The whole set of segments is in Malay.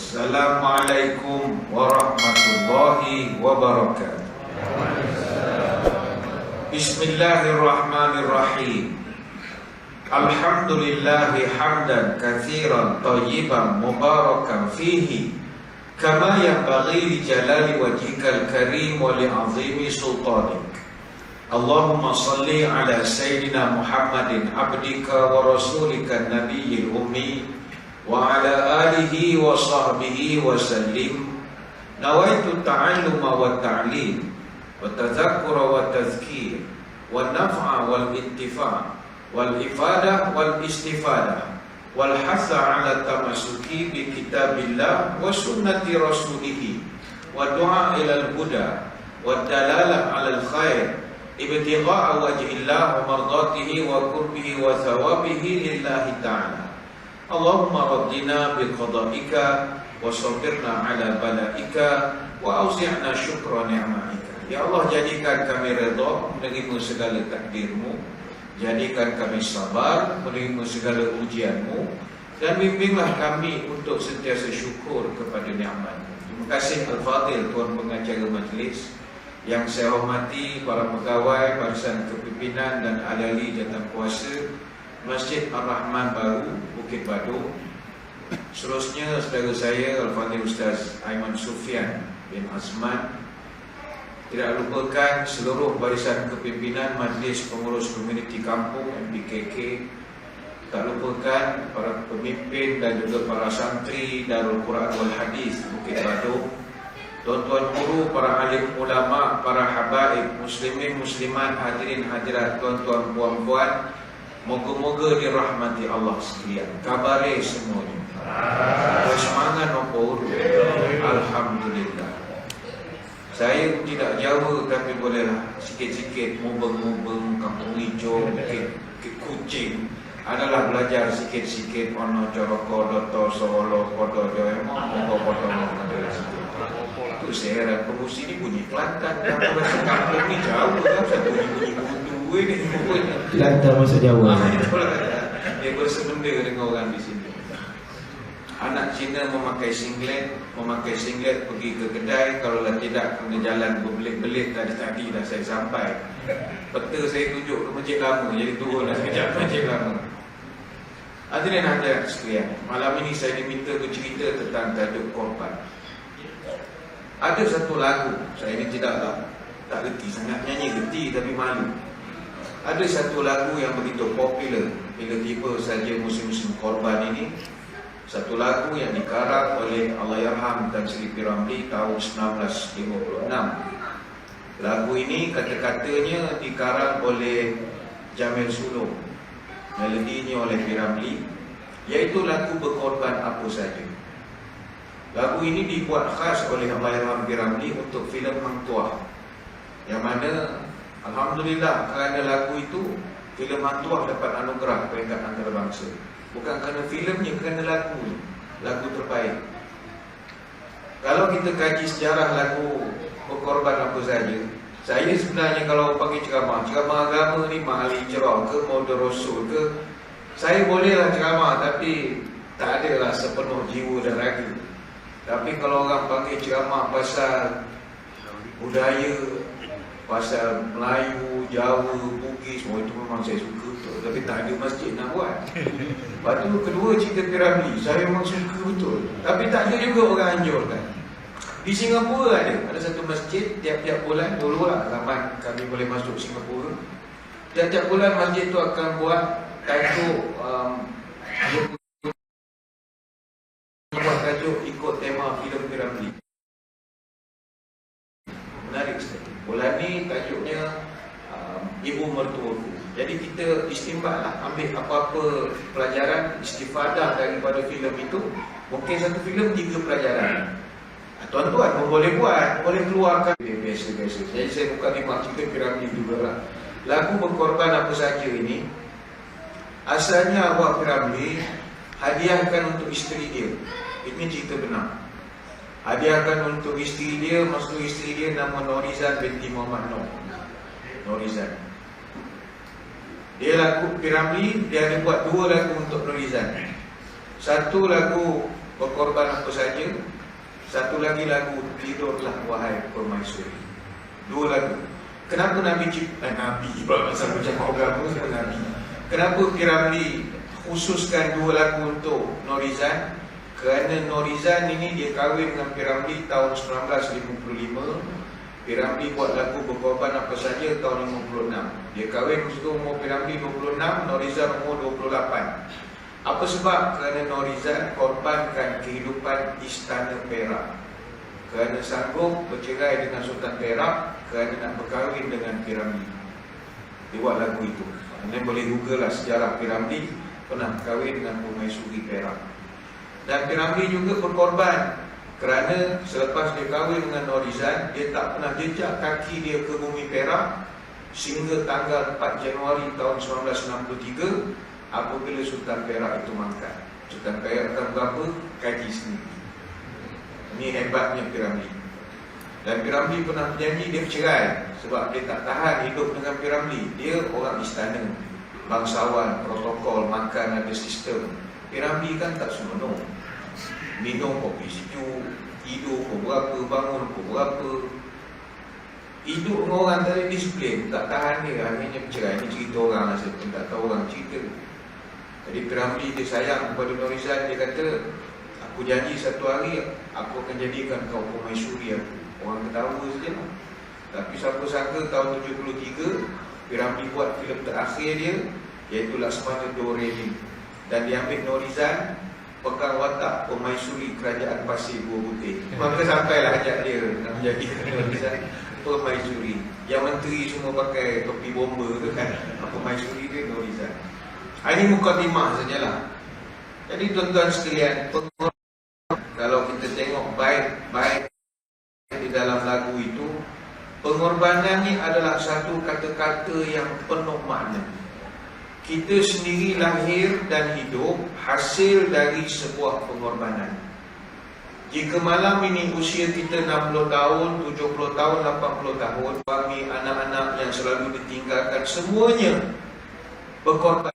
Assalamualaikum warahmatullahi wabarakatuh. Bismillahirrahmanirrahim. Alhamdulillahi hamdan katsiran thayyiban mubarakan fihi kama yanbaghi li jalali wajhikal karim wa li 'azimi sultanik. Allahumma salli ala sayyidina Muhammadin abdika wa rasulika nabiyil ummi wa ala alihi wa sahbihi wa sallim. Nawaitu ta'alluma wa ta'lim wa tadhakkura wa tadhkir wa naf'a wal intifa' wal ifadah wal istifadah wal hatha ala tamassuki bi kitabillah wa sunnati rasulih wa du'a ila al huda wa dalalah ala al khair ibtigha'a wajhillah wa mardatihi wa qurbihi wa thawabihi lillahi ta'ala. Allahumma raddina bi qada'ika wa sabirna ala balaika wa auzi'na syukra ni'matika. Ya Allah, jadikan kami redha menerima segala takdirmu, jadikan kami sabar menerima segala ujianmu, dan bimbinglah kami untuk sentiasa syukur kepada nikmat-Mu. Terima kasih Al-Fadhil Tuan Pengacara Majlis, yang saya hormati para pegawai, barisan kepimpinan dan ahli jawatankuasa Masjid Ar-Rahman Baru, Bukit Batu. Seterusnya saudara saya Al-Fadhil Ustaz Aiman Sufian bin Azman. Tidak lupakan seluruh barisan kepimpinan Majlis Pengurus Komuniti Kampung MPKK. Tak lupakan para pemimpin dan juga para santri Darul Quran wal Hadis Bukit Batu, tuan-tuan guru, para alim ulama, para habaib, muslimin muslimat, hadirin hadirat, tuan-tuan puan-puan, moga-moga dirahmati Allah sekalian. Kabare semuanya. Bersemangat nopo. Alhamdulillah. Saya pun tidak Jawa, tapi bolehlah sikit-sikit mubeng-mubeng, kampung hijau, Bukit Kucing. Adalah belajar sikit-sikit ono Coroko, Doto, Solo, Podo, Joemong, Podo, itu saya heran, pengusi ini bunyi Kelantan. Kampung ini jauh kan, saya bunyi kudu ini. Kelantan masuk Jawa. Dia bersebenda dengan orang di sini. Anak Cina memakai singlet pergi ke kedai. Kalau tidak kena jalan berbelit-belit. Tadi dah saya sampai. Peta saya tunjuk ke Masjid Lama, jadi turunlah sekejap Masjid Lama. Hadirin hadirat sekalian, malam ini saya diminta bercerita tentang tajuk korban. Ada satu lagu, saya ini tak reti sangat nyanyi, reti tapi malu. Ada satu lagu yang begitu popular bila tiba saja musim-musim korban ini. Satu lagu yang dikarang oleh Allahyarham Tan Sri P. Ramlee tahun 1956. Lagu ini kata-katanya dikarang oleh Jamil Sulong, melodinya oleh P. Ramlee, iaitu lagu Berkorban Apa Saja. Lagu ini dibuat khas oleh Allahyarham P. Ramlee untuk filem Hang Tuah, yang mana alhamdulillah kerana lagu itu filem Hang Tuah dapat anugerah peringkat antarabangsa. Bukan kerana filmnya, kerana lagu terbaik. Kalau kita kaji sejarah lagu Berkorban Apa Saja, saya sebenarnya kalau panggil ceramah agama ni mahali cerah ke Maudul Rasul ke, saya bolehlah ceramah, tapi tak adalah sepenuh jiwa dan raga. Tapi kalau orang panggil ceramah pasal budaya, pasal Melayu, Jawa, Bugis, semua itu memang saya suka betul. Tapi tak ada masjid nak buat. Lepas tu kedua, cerita P. Ramlee, saya memang suka betul. Tapi tak ada juga orang anjurkan. Di Singapura ada satu masjid, tiap-tiap bulan, dululah zaman kami boleh masuk Singapura, tiap-tiap bulan masjid tu akan buat tajuk ikut tema filem P. Ramlee. Menarik sekali. Bulan ni tajuknya Ibu Mertuaku. Jadi kita istimbatlah, ambil apa-apa pelajaran, istifadah daripada filem itu. Mungkin satu filem 3 pelajaran. Tuan-tuan pun boleh buat, boleh keluarkan biasa-biasa. Jadi saya bukan rimak cerita P. Ramlee juga lah. Lagu Berkorban Apa Saja ini, asalnya arwah P. Ramlee hadiahkan untuk isteri dia. Ini cerita benar. Hadiahkan untuk isteri dia, maksud isteri dia nama Norizan binti Muhammad Norizan. Dia lagu P. Ramlee, dia ada buat 2 lagu untuk Norizan. Satu lagu berkorban apa saja. Satu lagi lagu, tidurlah wahai permaisuri. Dua lagu. Kenapa Nabi Nabi pasal macam agama Nabi. Kenapa Piramli khususkan dua lagu untuk Norizan? Kerana Norizan ini dia kahwin dengan Piramli tahun 1955. Piramli buat lagu berkorban apa saja tahun 56. Dia kahwin masa tu umur Piramli 26, Norizan umur 28. Apa sebab? Kerana Norizan korbankan kehidupan Istana Perak, kerana sanggup bercerai dengan Sultan Perak, kerana nak berkahwin dengan Piramli. Dia buat lagu itu. Anda boleh google lah sejarah Piramli pernah kahwin dengan Permaisuri Perak. Dan Piramli juga berkorban kerana selepas dia kahwin dengan Norizan, dia tak pernah jejak kaki dia ke bumi Perak sehingga tanggal 4 Januari tahun 1963 apabila Sultan Perak itu mangkat. Sultan Perak akan berapa? Kaji sendiri. Ini hebatnya Piramli. Dan Piramli pernah berjanji dia bercerai sebab dia tak tahan hidup dengan Piramli. Dia orang istana, bangsawan, protokol, makan ada sistem. Piramli kan tak senonoh. Minum kopi sejuk, tidur pukul berapa, bangun pukul berapa. Hidup dengan orang tak ada disiplin, tak tahan dia, akhirnya bercerai. Ini cerita orang lah, saya pun tak tahu orang cerita. Jadi Piramli dia sayang kepada Norizan. Dia kata, aku janji satu hari aku akan jadikan kau permaisuri aku. Orang ketawa saja lah. Tapi siapa sangka tahun 73 Piramli buat filem terakhir dia, iaitu Laksamana Doremi. Dan dia ambil Norizan pegang watak permaisuri kerajaan Pasir Gua Putih. Maka sampailah ajak dia nak menjadi Norizan permaisuri. Yang menteri semua pakai topi bomber tu kan, permaisuri dia Norizan. Ini mukadimah sajalah. Jadi tuan-tuan sekalian, kalau kita tengok baik-baik di dalam lagu itu, pengorbanan ini adalah satu kata-kata yang penuh makna. Kita sendiri lahir dan hidup hasil dari sebuah pengorbanan. Jika malam ini usia kita 60 tahun, 70 tahun, 80 tahun, suami, anak-anak yang selalu ditinggalkan, semuanya berkorban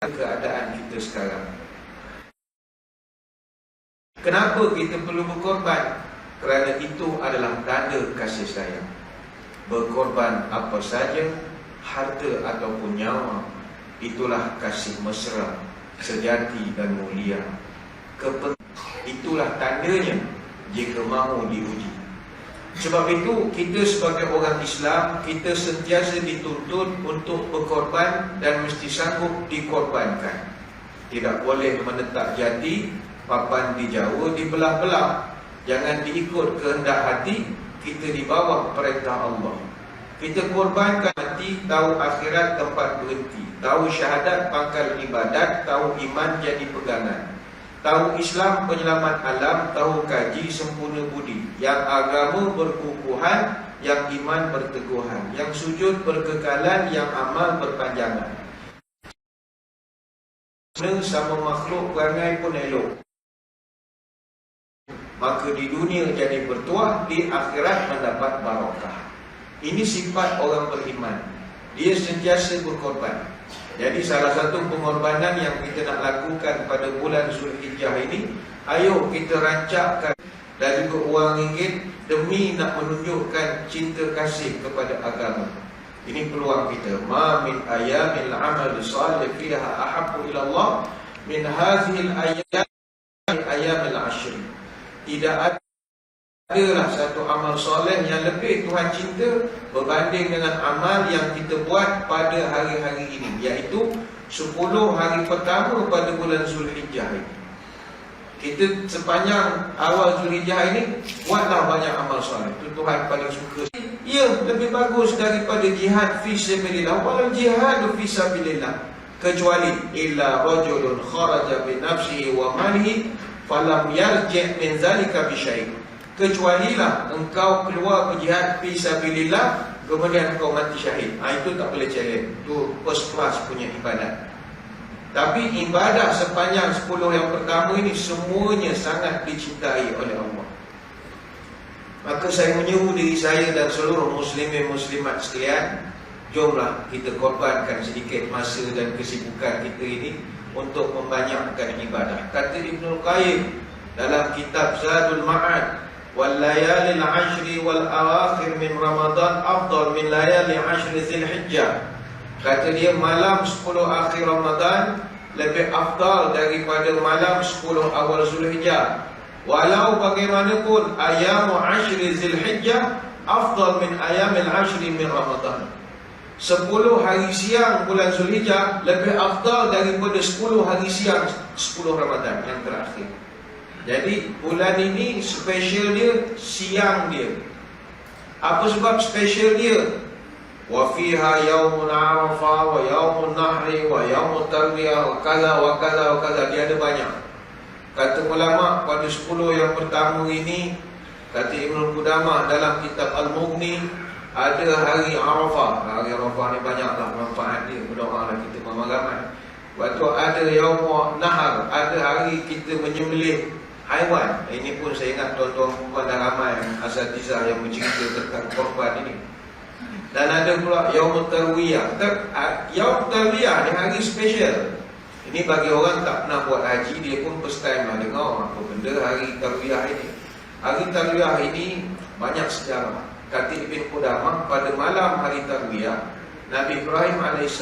keadaan kita sekarang. Kenapa kita perlu berkorban? Kerana itu adalah tanda kasih sayang. Berkorban apa saja, harta ataupun nyawa, itulah kasih mesra, sejati dan mulia. Itulah tandanya jika mahu diuji. Sebab itu kita sebagai orang Islam, kita sentiasa dituntut untuk berkorban dan mesti sanggup dikorbankan. Tidak boleh menetap jati, papan di Jawa dibelah-belah. Jangan diikut kehendak hati, kita di bawah perintah Allah. Kita korbankan hati, tahu akhirat tempat berhenti, tahu syahadat pangkal ibadat, tahu iman jadi pegangan, tahu Islam penyelamat alam, tahu kaji sempurna budi, yang agama berkukuhan, yang iman berteguhan, yang sujud berkekalan, yang amal berpanjangan. Sama makhluk perangai pun elok, maka di dunia jadi bertuah, di akhirat mendapat barakah. Ini sifat orang beriman. Dia sentiasa berkorban. Jadi salah satu pengorbanan yang kita nak lakukan pada bulan Zulhijjah ini, ayo kita rancakkan dan juga wang ringgit demi nak menunjukkan cinta kasih kepada agama. Ini peluang kita. Ma min ayamil amal salih fiha ahabbu ila Allah min hadhil ayamil ashr. Tidak adalah satu amal soleh yang lebih Tuhan cinta berbanding dengan amal yang kita buat pada hari-hari ini, iaitu 10 hari pertama pada bulan Zulhijjah ini. Kita sepanjang awal Zulhijjah ini buatlah banyak amal soleh. Itu Tuhan paling suka. Ya, lebih bagus daripada jihad fi sabilillah. Walau jihad fi sabilillah, kecuali illa rajulun kharaja bi nafsihi wa malihi falam yarji' min zalika bi syai'. Kecualilah engkau keluar berjihad fi sabilillah kemudian engkau mati syahid. Itu tak boleh challenge. Itu first class punya ibadat. Tapi ibadah sepanjang 10 yang pertama ini semuanya sangat dicintai oleh Allah. Maka saya menyeru diri saya dan seluruh muslimin muslimat sekalian, jomlah kita korbankan sedikit masa dan kesibukan kita ini untuk membanyakkan ibadah. Kata Ibnul Qayyim dalam kitab Zadul Ma'ad, wal layalil ashri wal awakhir min Ramadan afdal min layali ashri Zulhijjah. Kata dia malam 10 akhir Ramadan lebih afdal daripada malam 10 awal Zulhijjah. Walau bagaimanapun ayamu ashri Zulhijjah afdal min ayamil ashri min Ramadan. 10 hari siang bulan Zulhijjah lebih afdal daripada 10 hari siang 10 Ramadan yang terakhir. Jadi bulan ini special dia siang dia. Apa sebab special dia? Wa fiha yaumun Arafah wa yaumun Nahri wa yaumut Tarwiyah wa kaza wa kaza wa kaza. Dia ada banyak. Kata ulama pada 10 yang pertama ini, kata Ibnu Qudamah dalam kitab Al-Mughni, ada hari Arafah. Hari Arafah ni banyaklah manfaat dia. Berdoalah kita ramai-ramai. Waktu ada yaumul Nahar, ada hari kita menyembelih haiwan. Ini pun saya ingat tuan-tuan perempuan dah ramai asatizah yang bercerita tentang korban ini. Dan ada pula Yaumut Tarwiyah. Yaumut Tarwiyah ni hari special. Ini bagi orang tak pernah buat haji, dia pun first time lah dengar apa benda hari Tarwiyah ini. Hari Tarwiyah ini banyak sejarah. Kata Ibn Qudamah, pada malam hari Tarwiyah, Nabi Ibrahim AS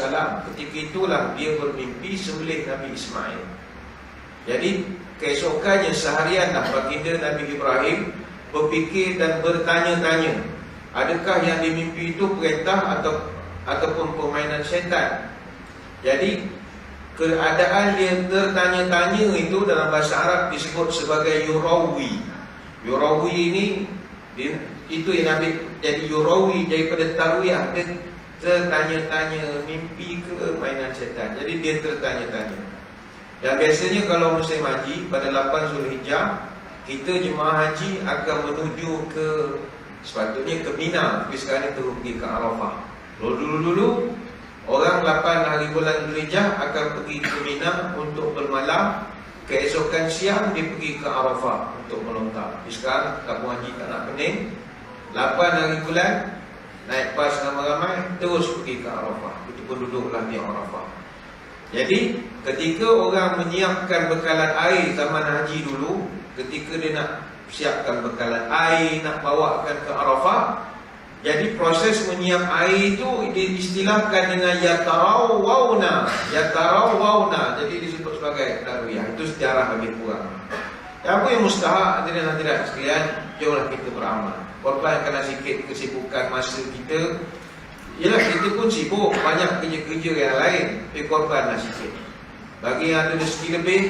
ketika itulah dia bermimpi sembelih Nabi Ismail. Jadi keesokannya seharianlah baginda Nabi Ibrahim berfikir dan bertanya-tanya, adakah yang dimimpi itu perintah ataupun permainan syaitan. Jadi keadaan dia tertanya-tanya itu dalam bahasa Arab disebut sebagai yurawi. Yurawi ini itu yang Nabi jadi yurawi daripada tarwiyah. Dia tertanya-tanya mimpi ke mainan syaitan. Jadi dia tertanya-tanya. Dan biasanya kalau musim haji pada 8 Zulhijjah, kita jemaah haji akan menuju ke, sepatutnya ke Mina, tapi sekarang ni terus pergi ke Arafah. Dulu orang 8 hari bulan Zulhijjah akan pergi ke Mina untuk bermalam. Keesokan siang dia pergi ke Arafah untuk melontar. Tapi sekarang kampung haji tak nak pening, 8 hari bulan naik bas ramai-ramai terus pergi ke Arafah. Itu pun duduklah di Arafah. Jadi ketika orang menyiapkan bekalan air zaman haji dulu, ketika dia nak siapkan bekalan air, nak bawakan ke Arafah, jadi proses menyiap air itu diistilahkan dengan yatarawawna. Yatarawawna, jadi disebut sebagai tarwiyah. Itu sejarah bagi kurang. Apa yang mustahak hadirin-hadirat sekalian, jomlah kita beramal. Korbankanlah sikit kesibukan masa kita. Yalah, kita pun sibuk, banyak kerja-kerja yang lain, tapi korbanlah sikit. Bagi yang ada rezeki lebih,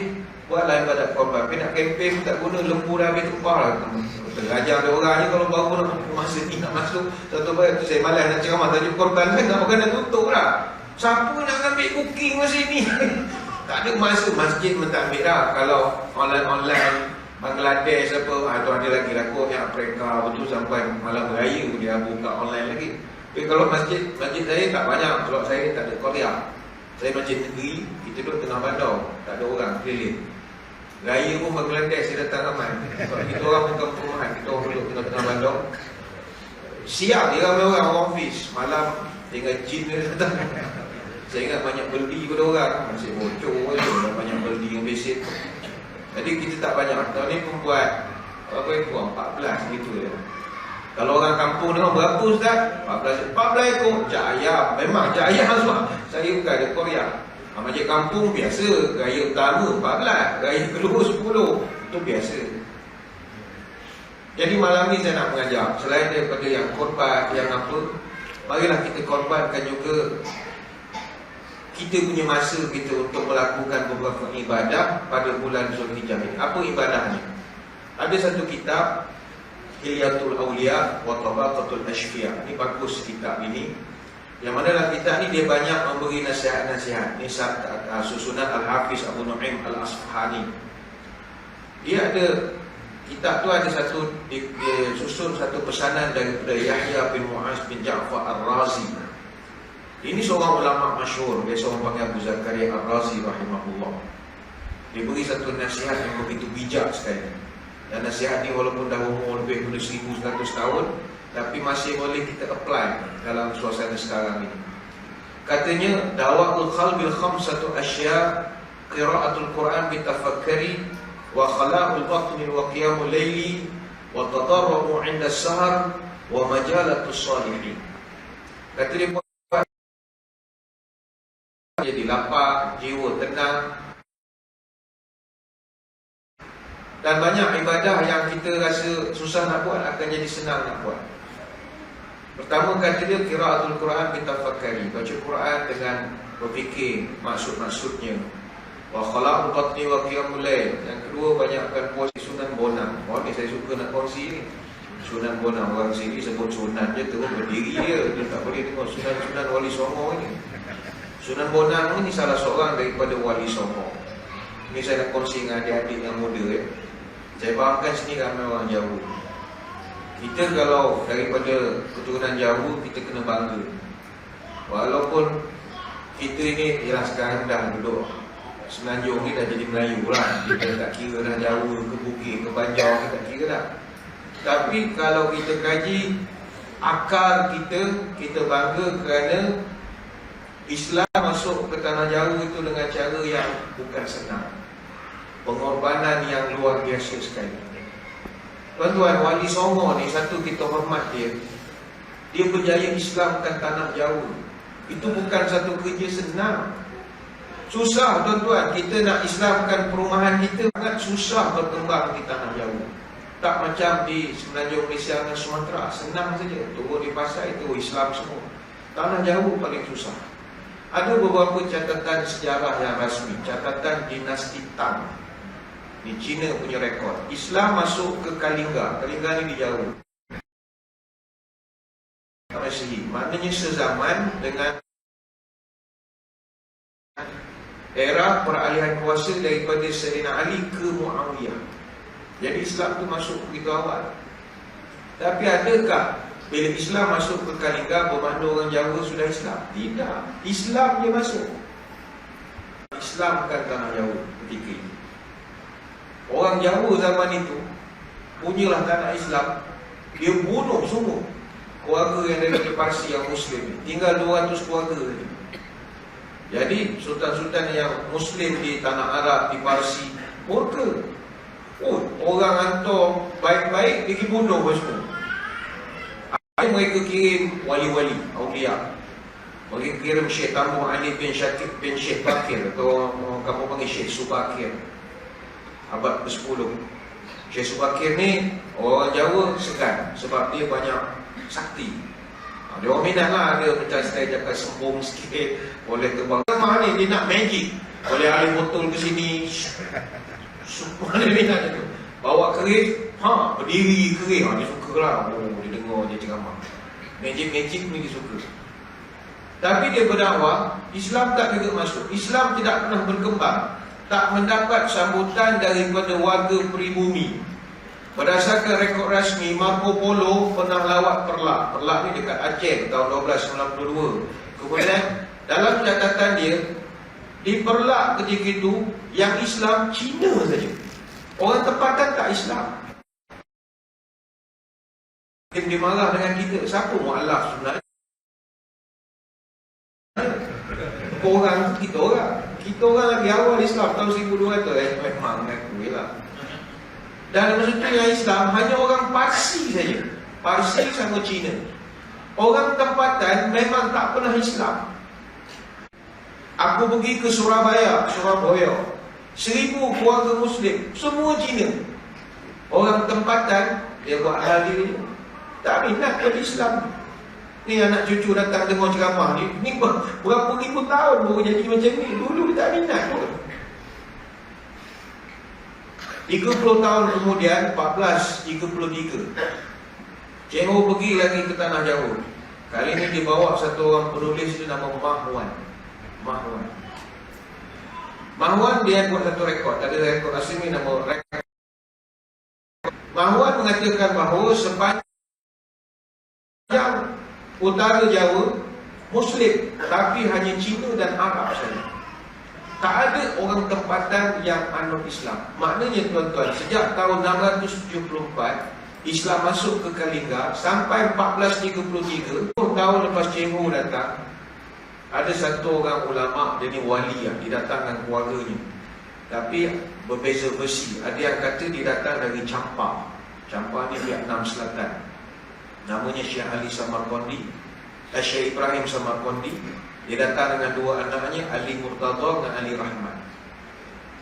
buatlah ibadat korban. Tapi nak kempen tak guna, lembu dah habis tumpah lah. Tergajar ada orang ni kalau baru nak masa ni nak masuk satu bayar tu, saya malas nak ceramah tajuk korban kan, nak makan dah tutup lah. Siapa nak ambil booking masa ni? Tak ada masa, masjid pun tak ambil dah. Kalau online Bangladesh apa, tu ada lagi lah kot yang mereka betul sampai malam raya dia buka online lagi. Tapi kalau masjid saya tak banyak. Kalau saya tak ada Korea, saya masjid negeri, kita duduk tengah bandar, tak ada orang keliling. Raya pun Bangladesh saya datang ramai. Kalau kita orang bukan perumahan, kita orang duduk tengah-tengah bandar. Siap dia ramai orang office, malam tinggal jin dia datang. Saya ingat banyak beli pada orang, masih bocor je, banyak beli yang besit. Jadi kita tak banyak. Tahun ni pun buat apa ekor, 14 gitu ya. Kalau orang kampung dengar berapa Ustaz? 14 ekor. Jaya, memang jaya semua. Saya bukan ada Korea. Masjid kampung biasa, raya utama 14, raya kedua 10. Itu biasa. Jadi malam ni saya nak mengajar, selain daripada yang korban, yang apa, marilah kita korbankan juga kita punya masa kita untuk melakukan beberapa ibadah pada bulan Zulhijjah ini. Apa ibadahnya? Ada satu kitab, Hilyatul Awliya wa Tabaqatul Ashfiya. Ini bagus kitab ini. Yang mana dalam kitab ni dia banyak memberi nasihat-nasihat. Ini susunan Al-Hafiz Abu Nu'aim Al-Asfahani. Dia ada, kitab tu ada satu, dia susun satu pesanan daripada Yahya bin Mu'az bin Ja'far Ar-Razi. Ini seorang ulama masyhur, biasa orang panggil Abu Zakaria Ar-Razi rahimahullah. Dia beri satu nasihat yang begitu bijak sekali. Dan nasihat ni walaupun dah umur lebih dari 1100 tahun, tapi masih boleh kita apply dalam suasana sekarang ini. Katanya, dawaul qalbil khamsatu asya qiraatul Quran bitafakkuri wa khala'ul batni wa qiyamul laili wa tadarru'u 'inda as-sahar wa majalatus salihin. Kata dia jadi lapar, jiwa tenang. Dan banyak ibadah yang kita rasa susah nak buat akan jadi senang nak buat. Pertama kata dia qiraatul Quran bitafakkuri, baca Quran dengan berfikir maksud-maksudnya. Wa khala'ul batni wa qiyamul lail. Yang kedua, banyakkan puasa sunan bonang. Ni saya suka nak kongsi ni. Sunan bonang, orang sini sebut sunan je terus berdiri dia tak boleh tengok sunan Wali Songo ni. Sunan bonang ni salah seorang daripada Wali Songo. Ni saya nak kongsi dengan adik-adik yang muda Saya fahamkan sini ramai orang Jawa. Kita kalau daripada keturunan Jawa, kita kena bangga. Walaupun kita ini ialah sekarang dah duduk Semenanjung ni dah jadi Melayu lah. Kita tak kira dah Jawa ke Bukit ke Banjar, kita tak kira dah. Tapi kalau kita kaji akar kita bangga kerana Islam masuk ke tanah Jawa itu dengan cara yang bukan senang. Pengorbanan yang luar biasa sekali. Tuan-tuan, Wali Songo ni satu kita hormat dia. Dia berjaya Islamkan tanah Jawa. Itu bukan satu kerja senang. Susah tuan-tuan, kita nak Islamkan perumahan kita sangat susah berkembang di tanah Jawa. Tak macam di Semenanjung Malaysia dan Sumatera, senang saja. Turun di pasar itu Islam semua. Tanah Jawa paling susah. Ada beberapa catatan sejarah yang rasmi, catatan dinasti Tang. Di China punya rekod. Islam masuk ke Kalinga. Kalinga ni di Jawa. Masehi, maknanya sezaman dengan era peralihan kuasa daripada Sayyidina Ali ke Muawiyah. Jadi Islam tu masuk begitu awal. Tapi adakah bila Islam masuk ke Kalinga bermakna orang Jawa sudah Islam? Tidak. Islam dia masuk. Islamkan tanah Jawa ketika itu. Orang Jawa zaman itu punyalah tanah Islam. Dia bunuh semua keluarga yang dari Parsi yang Muslim. Tinggal 200 keluarga saja. Jadi sultan-sultan yang Muslim di tanah Arab, di Parsi, murka. Orang hantar baik-baik, dia pergi bunuh semua. Mereka kirim wali-wali, awliya. Mereka kirim Syekh Tambuh Ali bin Syakir bin Syekh Bakir, atau orang kamu panggil Syekh Subakir, abad ke-10. Syekh Subakir ni orang Jawa segan sebab dia banyak sakti. Dia orang minat lah, dia macam saya cakap sembung sikit, boleh terbang. Mana ni dia nak magic, boleh alih botol ke sini. Semua dia minat itu. Bawa keris, berdiri keris, dia suka lah. Dia dengar dia ceramah. Magic-magic ni dia suka. Tapi dia berdakwah, Islam tak juga masuk. Islam tidak pernah berkembang, tak mendapat sambutan daripada warga pribumi. Berdasarkan rekod rasmi, Marco Polo pernah lawat Perlak. Perlak ni dekat Aceh tahun 1292. Kemudian dalam catatan dia, di Perlak ketika itu yang Islam Cina saja. Orang tempatan tak Islam. Dia marah dengan kita. Siapa mu'alaf sebenarnya? Orang kita orang. Kita orang lagi awal Islam tahun 1200. Memang aku lah. Dan maksudnya yang Islam hanya orang Parsi saja. Parsi sama Cina. Orang tempatan memang tak pernah Islam. Aku pergi ke Surabaya. 1000 keluarga Muslim, semua Cina. Orang tempatan, dia buat hal dia tak minat pada Islam. Ni anak cucu datang dengar ceramah ni, ni berapa ribu tahun baru jadi macam ni. Dulu dia tak minat pun. 30 tahun kemudian, 1433, Cheng Ho pergi lagi ke tanah Jawa. Kali ni dia bawa satu orang penulis, dia nama Mahwan dia buat satu rekod. Ada rekod asli nama rekod. Mahwan mengatakan bahawa sepanjang utara Jawa Muslim, tapi hanya Cina dan Arab saja. Tak ada orang tempatan yang anut Islam. Maknanya tuan-tuan, sejak tahun 674 Islam masuk ke Kalinga sampai 1433, tahun lepas Cheng Ho datang, ada satu orang ulama, dia ni wali lah, dia datang dengan keluarganya. tapi berbeza versi. Ada yang kata dia datang dari Champa. Champa ni Vietnam Selatan. Namanya Syekh Ali Samarkandi, Syekh Ibrahim Samarkandi. Dia datang dengan dua anaknya, Ali Murtada dan Ali Rahman.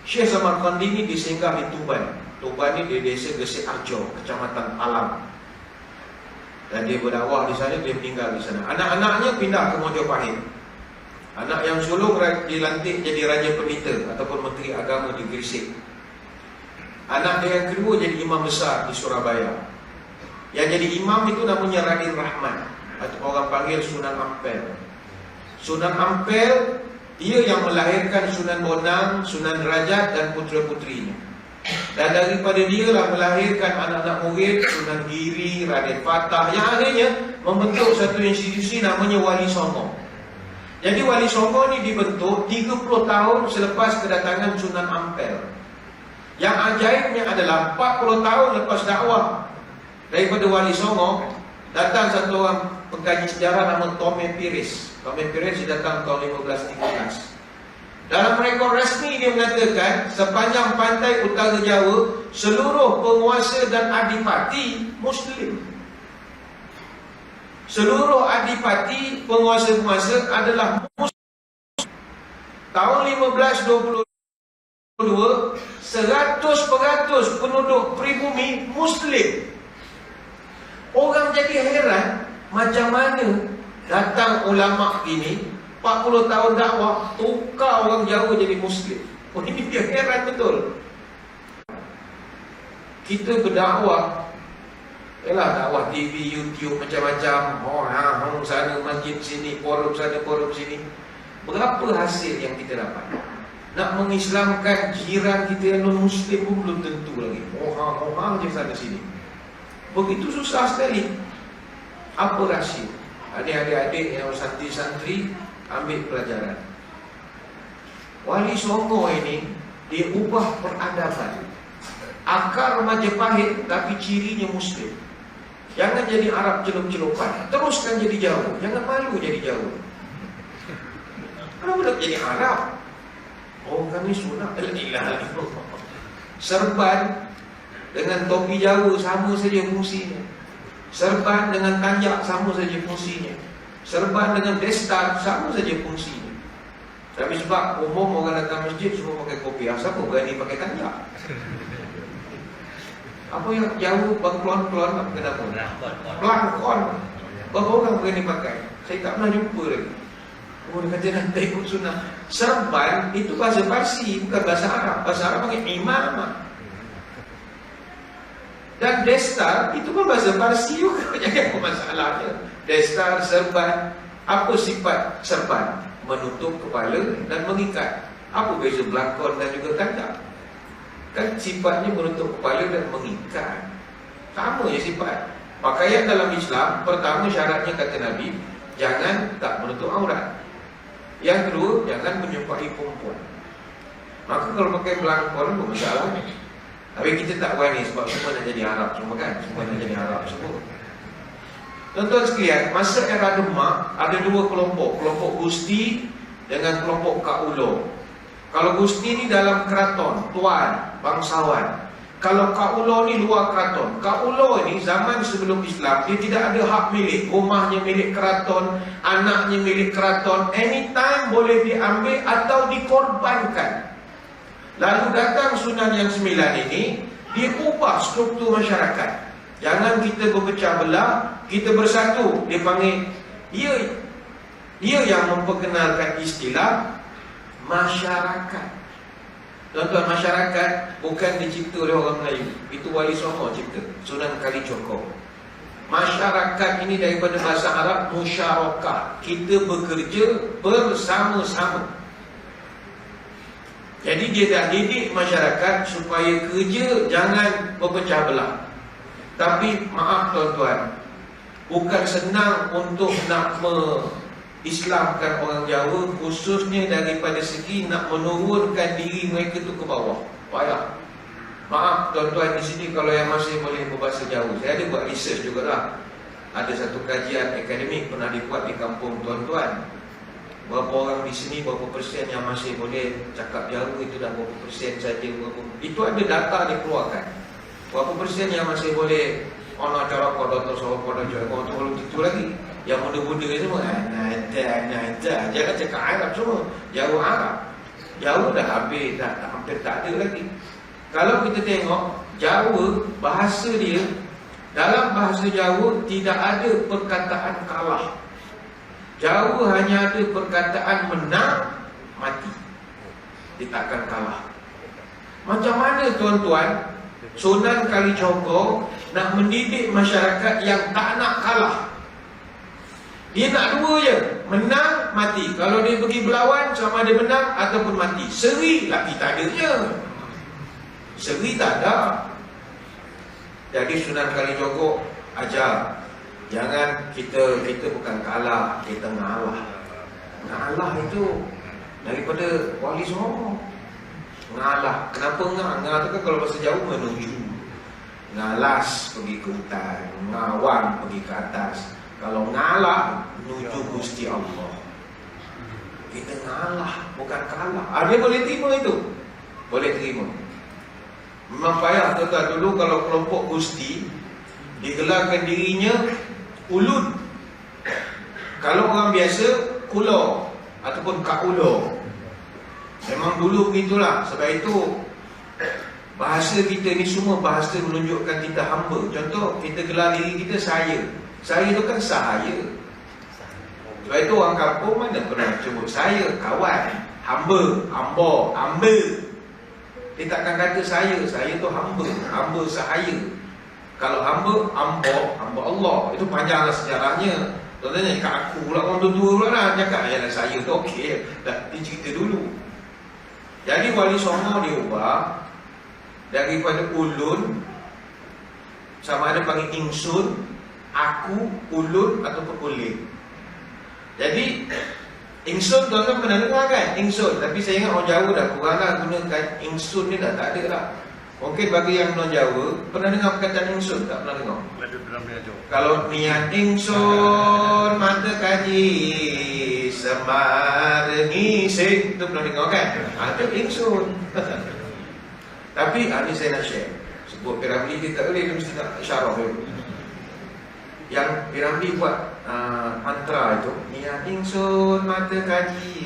Syekh Samarkandi ni disinggah di Tuban. Tuban ni di desa Gresik Arjo, Kecamatan Alam. Dan dia berdakwah di sana, dia meninggal di sana. Anak-anaknya pindah ke Mojopahit. Anak yang sulung dilantik jadi Raja Pendeta ataupun Menteri Agama di Gresik. Anak dia yang kedua jadi imam besar di Surabaya. Yang jadi imam itu namanya Raden Rahman, atau orang panggil Sunan Ampel. Sunan Ampel, dia yang melahirkan Sunan Bonang, Sunan Derajat dan putera-putrinya. Dan daripada dia lah melahirkan anak-anak murid Sunan Giri, Raden Fatah, yang akhirnya membentuk satu institusi namanya Wali Songo. Jadi Wali Songo ni dibentuk 30 tahun selepas kedatangan Sunan Ampel. Yang ajaibnya adalah 40 tahun lepas dakwah daripada Wali Songo, datang satu orang pengkaji sejarah nama Tome Pires. Tome Pires datang tahun 1513. Dalam rekod rasmi dia mengatakan sepanjang pantai utara Jawa, seluruh penguasa dan adipati Muslim. Seluruh adipati, penguasa-penguasa adalah Muslim. Tahun 1522, 100% penduduk pribumi Muslim. Orang jadi heran, macam mana datang ulama ini 40 tahun dakwah, tukar orang Jawa jadi Muslim. Oh, ini dia heran betul. Kita berdakwah, ialah dakwah TV, YouTube, macam-macam. Sana masjid sini, forum sana, forum sini. Berapa hasil yang kita dapat? Nak mengislamkan jiran kita yang non-Muslim pun belum tentu lagi. Mohang je sana sini. Begitu susah sekali. Apa rahsia? Adik-adik yang santri-santri ambil pelajaran. Wali Songo ini dia ubah peradaban. Akar Majapahit tapi cirinya Muslim. Jangan jadi Arab celup-celupan, teruskan jadi Jawa. Jangan malu jadi Jawa. Kenapa nak jadi Arab? Oh, kami sunat. Serban dengan topi Jawa sama saja fungsinya. Serban dengan tanjak sama saja fungsinya. Serban dengan destar sama saja fungsinya. Tapi sebab umum orang datang masjid semua pakai kopiah, siapa berani pakai tanjak? Apa yang jauh bangklon-klon apa kenapa? Pelangkon. Berapa orang berani pakai? Saya tak pernah jumpa lagi. Oh, dia kata nak ikut sunnah. Serban itu bahasa Parsi, bukan bahasa Arab. Bahasa Arab pakai imamah. Dan destar itu pun bahasa Parsi juga. Jadi apa masalahnya? Destar, serban. Apa sifat serban? Menutup kepala dan mengikat. Apa beza belakon dan juga tanjak? Kan sifatnya menutup kepala dan mengikat. Sama je sifat. Pakaian dalam Islam, pertama syaratnya kata Nabi, jangan tak menutup aurat. Yang kedua, jangan menyerupai perempuan. Maka kalau pakai belangkon pun masalah. Tapi kita tak berani sebab semua nak jadi Arab semua kan. Semua nak jadi Arab semua. Tuan-tuan sekalian, masa era Demak ada dua kelompok. Kelompok Gusti dengan kelompok Kaulo. Kalau Gusti ni dalam keraton, tuan, bangsawan. Kalau Kaulo ni luar keraton. Kaulo ni zaman sebelum Islam, dia tidak ada hak milik. Rumahnya milik keraton, anaknya milik keraton. Anytime boleh diambil atau dikorbankan. Lalu datang Sunan yang 9 ini, dia ubah struktur masyarakat. Jangan kita berpecah belah, kita bersatu. Dia panggil, dia yang memperkenalkan istilah masyarakat. Tuan-tuan, masyarakat bukan dicipta oleh orang Melayu. Itu Wali Songo cipta, Sunan Kalijogo. Masyarakat ini daripada bahasa Arab musyarakah. Kita bekerja bersama-sama. Jadi dia dah didik masyarakat supaya kerja jangan berpecah belah. Tapi maaf tuan-tuan, bukan senang untuk nak Islamkan orang Jawa, khususnya daripada segi nak menurunkan diri mereka tu ke bawah. Payah. Maaf tuan-tuan di sini kalau yang masih boleh berbahasa Jawa. Saya ada buat research jugalah. Ada satu kajian akademik pernah dibuat di kampung tuan-tuan. Berapa orang di sini, berapa persen yang masih boleh cakap Jawa itu dah berapa persen saja, berapa. Itu ada data dikeluarkan. Berapa persen yang masih boleh ono cara pada atau soal pada Jawa itu belum tentu lagi. Yang muda-muda semua nada jangan cakap Arab semua, Jawa Arab. Jawa dah habis, dah hampir tak ada lagi. Kalau kita tengok Jawa, bahasa dia, dalam bahasa Jawa tidak ada perkataan kalah. Jawa hanya ada perkataan menang, mati. Dia takkan kalah. Macam mana tuan-tuan Sunan Kalijogo nak mendidik masyarakat yang tak nak kalah? Dia nak dua je, menang, mati. Kalau dia pergi berlawan, sama dia menang ataupun mati. Seri lagi tak adanya. Seri tak ada. Jadi Sunan Kalijogo ajar, jangan kita bukan kalah, kita ngalah. Ngalah itu daripada Wali Songo. Ngalah. Kenapa ngah? Ngah tu kan kalau bahasa Jawa menuju. Ngalas pergi ke hutan, ngawan pergi ke atas. Kalau ngalah menuju Gusti Allah. Kita ngalah, bukan kalah. Dia boleh terima itu? Boleh terima. Memang payah tuan-tuan. Dulu kalau kelompok Gusti digelarkan dirinya ulun. Kalau orang biasa kulo ataupun kaulo. Memang dulu begitulah. Sebab itu bahasa kita ni semua bahasa menunjukkan kita hamba. Contoh kita gelar diri kita saya. Saya itu kan sahaya. Sebab itu orang kampung mana pernah sebut saya, kawan, hamba, ambo, hamba. Dia takkan kata saya tu hamba, hamba sahaya. Kalau hamba, hamba Allah. Itu panjanglah sejarahnya. Contohnya kat aku pula orang tua-tua pula lah cakap, ya saya tu okey. Dah cerita dulu. Jadi Wali Songo dia ubah daripada ulun, sama ada panggil ingsun, aku, ulun ataupun ulil. Jadi ingsun tuan-tuan pernah dengar kan? Ingsun. Tapi saya ingat orang Jawa dah kurang lah gunakan ingsun ni, dah tak ada lah. Mungkin bagi yang non-Jawa pernah dengar perkataan ingsun? Tak pernah dengar? Kalau niat ingsun mata kaji semar ngising, tu pernah dengar kan? Itu ingsun. Tapi ni saya nak share. Sebut Piramli dia tak boleh, dia mesti nak syarah dulu. Yang Piramli buat mantra itu, niat ingsun mata kaji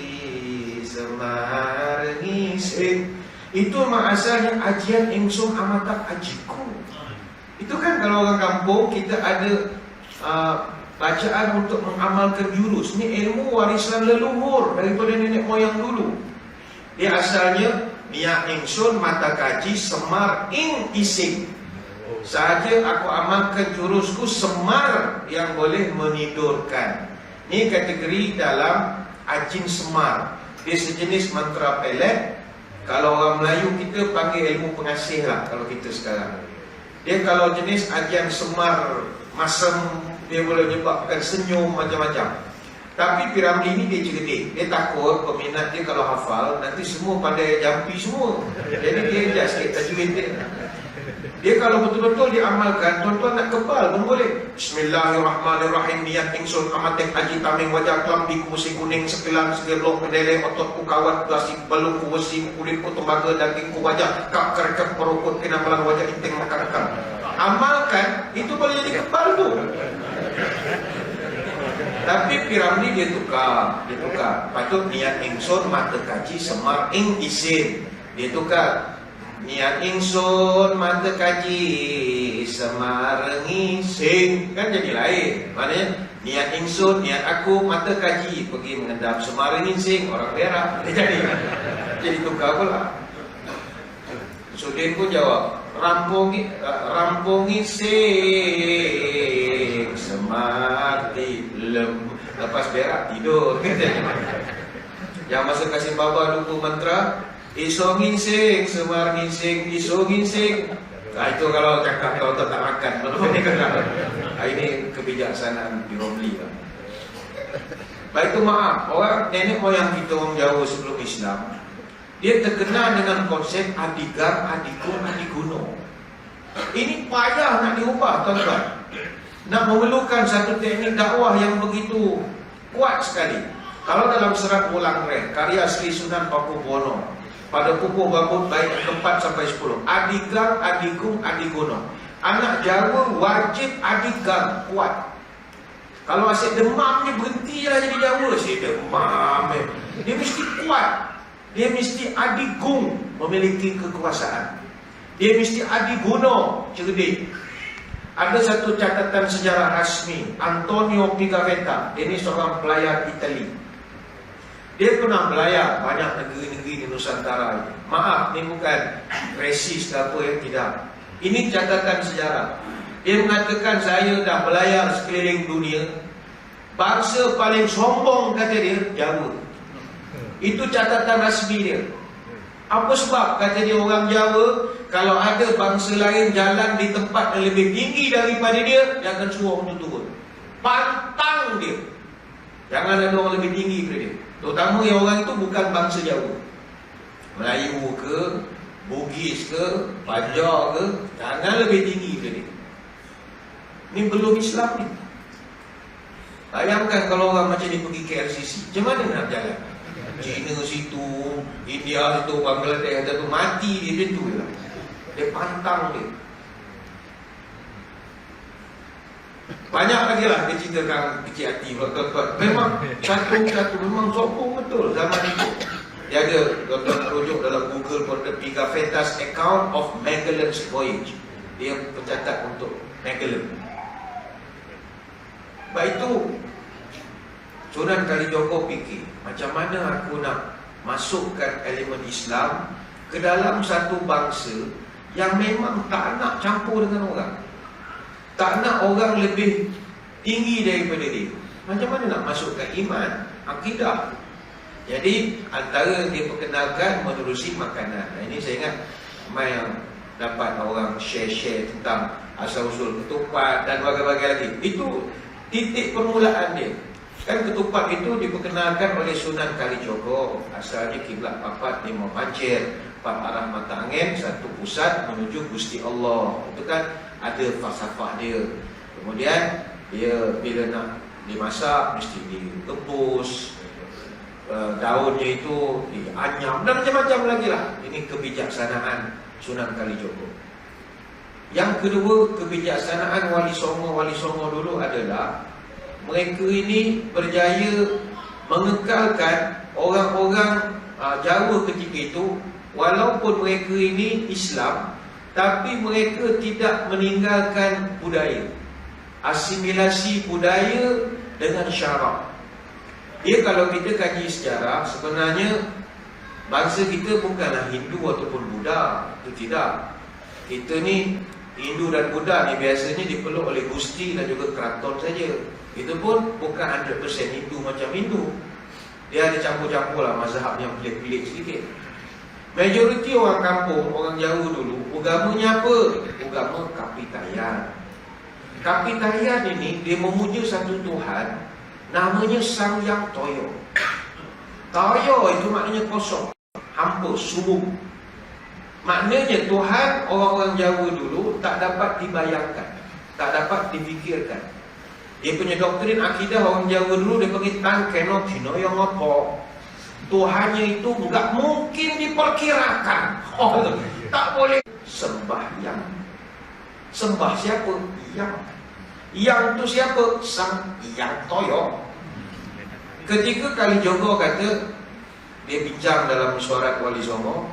semar ngising. Itu asalnya ajian ingsun amatak ajiku. Itu kan kalau orang kampung kita ada bacaan untuk mengamalkan jurus. Ini ilmu warisan leluhur daripada nenek moyang dulu. Dia asalnya niat ingsun mata kaji semar ing ising. Sahaja aku amalkan jurusku semar yang boleh menidurkan. Ini kategori dalam ajin semar. Dia sejenis mantra pelet. Kalau orang Melayu kita panggil ilmu pengasih lah kalau kita sekarang. Dia kalau jenis ajian semar masam, dia boleh menyebabkan senyum macam-macam. Tapi Piramli ni dia cerdik. Dia takut peminat dia kalau hafal nanti semua pandai jampi semua. Jadi dia adjust sikit tajwid dia. Dia kalau betul-betul diamalkan, tuan-tuan nak kebal pun boleh. Bismillahirrahmanirrahim. Niat ingsun amatek haji taming wajah kelambi kusi kuning sepilan segelok mendeleh ototku kawat belasik balungku wesi kulitku tembaga dagingku wajah kak kerekep perukut kena melang wajah inting makan-makan. Amalkan, itu boleh jadi kebal tu. Tapi Piramli dia tukar. Patut niat ingsun mata kaji semar ing isin. Dia tukar. Niat ingsun mata kaji semar ngising. Kan jadi lain. Maknanya niat ingsun, niat aku mata kaji pergi mengendap semar ngising. Orang merah. Jadi tukar pula. Sudin pun jawab, rampung ngising semar lem. Lepas berak tidur. Yang masa kasih baba lupa mantra, iso ngising, semar ngising, iso ngising. Itu kalau cakap kau tak makan. Ini kebijaksanaan Piramli. Baik itu maaf, orang nenek moyang kita orang Jawa sebelum Islam, dia terkenal dengan konsep adigar, adikum, adiguno. Ini payah nak diubah tuan-tuan. Nak memerlukan satu teknik dakwah yang begitu kuat sekali. Kalau dalam serat Wulang Reh, karya Sri Sunan Pakubuwono, pada pukul babut bait 4 sampai 10, adigang, adigung, adigono. Anak Jawa wajib adigang, kuat. Kalau asyik demam ni berhentilah jadi Jawa. Asyik demam dia mesti kuat. Dia mesti adigung, memiliki kekuasaan. Dia mesti adigono, cerdik. Ada satu catatan sejarah rasmi, Antonio Pigafetta. Ini seorang pelayar Itali. Dia pernah belayar banyak negeri-negeri di Nusantara. Maaf, ini bukan resis apa yang tidak. Ini catatan sejarah. Dia mengatakan, saya dah belayar sekeliling dunia. Bangsa paling sombong, kata dia, Jawa. Itu catatan rasmi dia. Apa sebab? Kata dia, orang Jawa, kalau ada bangsa lain jalan di tempat yang lebih tinggi daripada dia, dia akan suruh untuk turun. Pantang dia. Jangan ada orang lebih tinggi daripada dia. Terutama yang orang itu bukan bangsa Jawa. Melayu ke, Bugis ke, Banjar ke, jangan lebih tinggi daripada dia. Ini belum Islam ni. Bayangkan kalau orang macam ni pergi ke LCC, macam mana nak jalan? China situ, India situ, Bangladesh situ, mati dia macam tu je lah. Dia pantang dia. Banyak lagi lah dia ceritakan kecil hati. Memang satu-satu memang sombong betul zaman itu. Dia ada rujuk dalam Google pun ada Pigafetta's Account of Magellan's Voyage. Dia pencatat untuk Magellan. Baik itu Sunan Kalijogo fikir, macam mana aku nak masukkan elemen Islam ke dalam satu bangsa yang memang tak nak campur dengan orang, tak nak orang lebih tinggi daripada dia. Macam mana nak masukkan iman, akidah? Jadi antara dia perkenalkan menerusi makanan. Ini saya ingat ramai yang dapat orang share tentang asal-usul ketupat dan berbagai-bagai lagi. Itu titik permulaan dia. Kan ketupat itu diperkenalkan oleh Sunan Kalijogo. Asalnya kiblat papat lima pancir, 4 arah mata angin, 1 pusat menuju Gusti Allah. Itu kan ada falsafah dia. Kemudian dia bila nak dimasak mesti direbus, daunnya itu dianyam dan macam-macam lagi lah. Ini kebijaksanaan Sunan Kalijogo. Yang kedua, kebijaksanaan Wali Songo dulu adalah mereka ini berjaya mengekalkan orang-orang Jawa ketika itu. Walaupun mereka ini Islam, tapi mereka tidak meninggalkan budaya. Asimilasi budaya dengan syarak. Ya, kalau kita kaji sejarah, sebenarnya bangsa kita bukanlah Hindu ataupun Buddha. Itu tidak. Kita ni Hindu dan Buddha ni biasanya dipeluk oleh Gusti dan juga keraton saja. Itu pun bukan 100% Hindu macam Hindu. Dia ada campur-campur lah mazhab yang pelik-pelik sedikit. Majoriti orang kampung, orang Jawa dulu, agamanya apa? Agama Kapitayan. Kapitayan ini dia memuja satu Tuhan, namanya Sang Yang Toyo. Toyo itu maknanya kosong, hampa, suruh. Maknanya Tuhan orang-orang Jawa dulu tak dapat dibayangkan, tak dapat difikirkan. Dia punya doktrin akidah orang Jawa dulu dia panggil tan keno kino yang apa. Tuhannya itu enggak mungkin diperkirakan. Tak boleh sembahyang. Sembah siapa? Yang itu siapa? Sang Yang Toyo. Ketika Kalijogo kata, dia bincang dalam mesyuarat Wali Songo,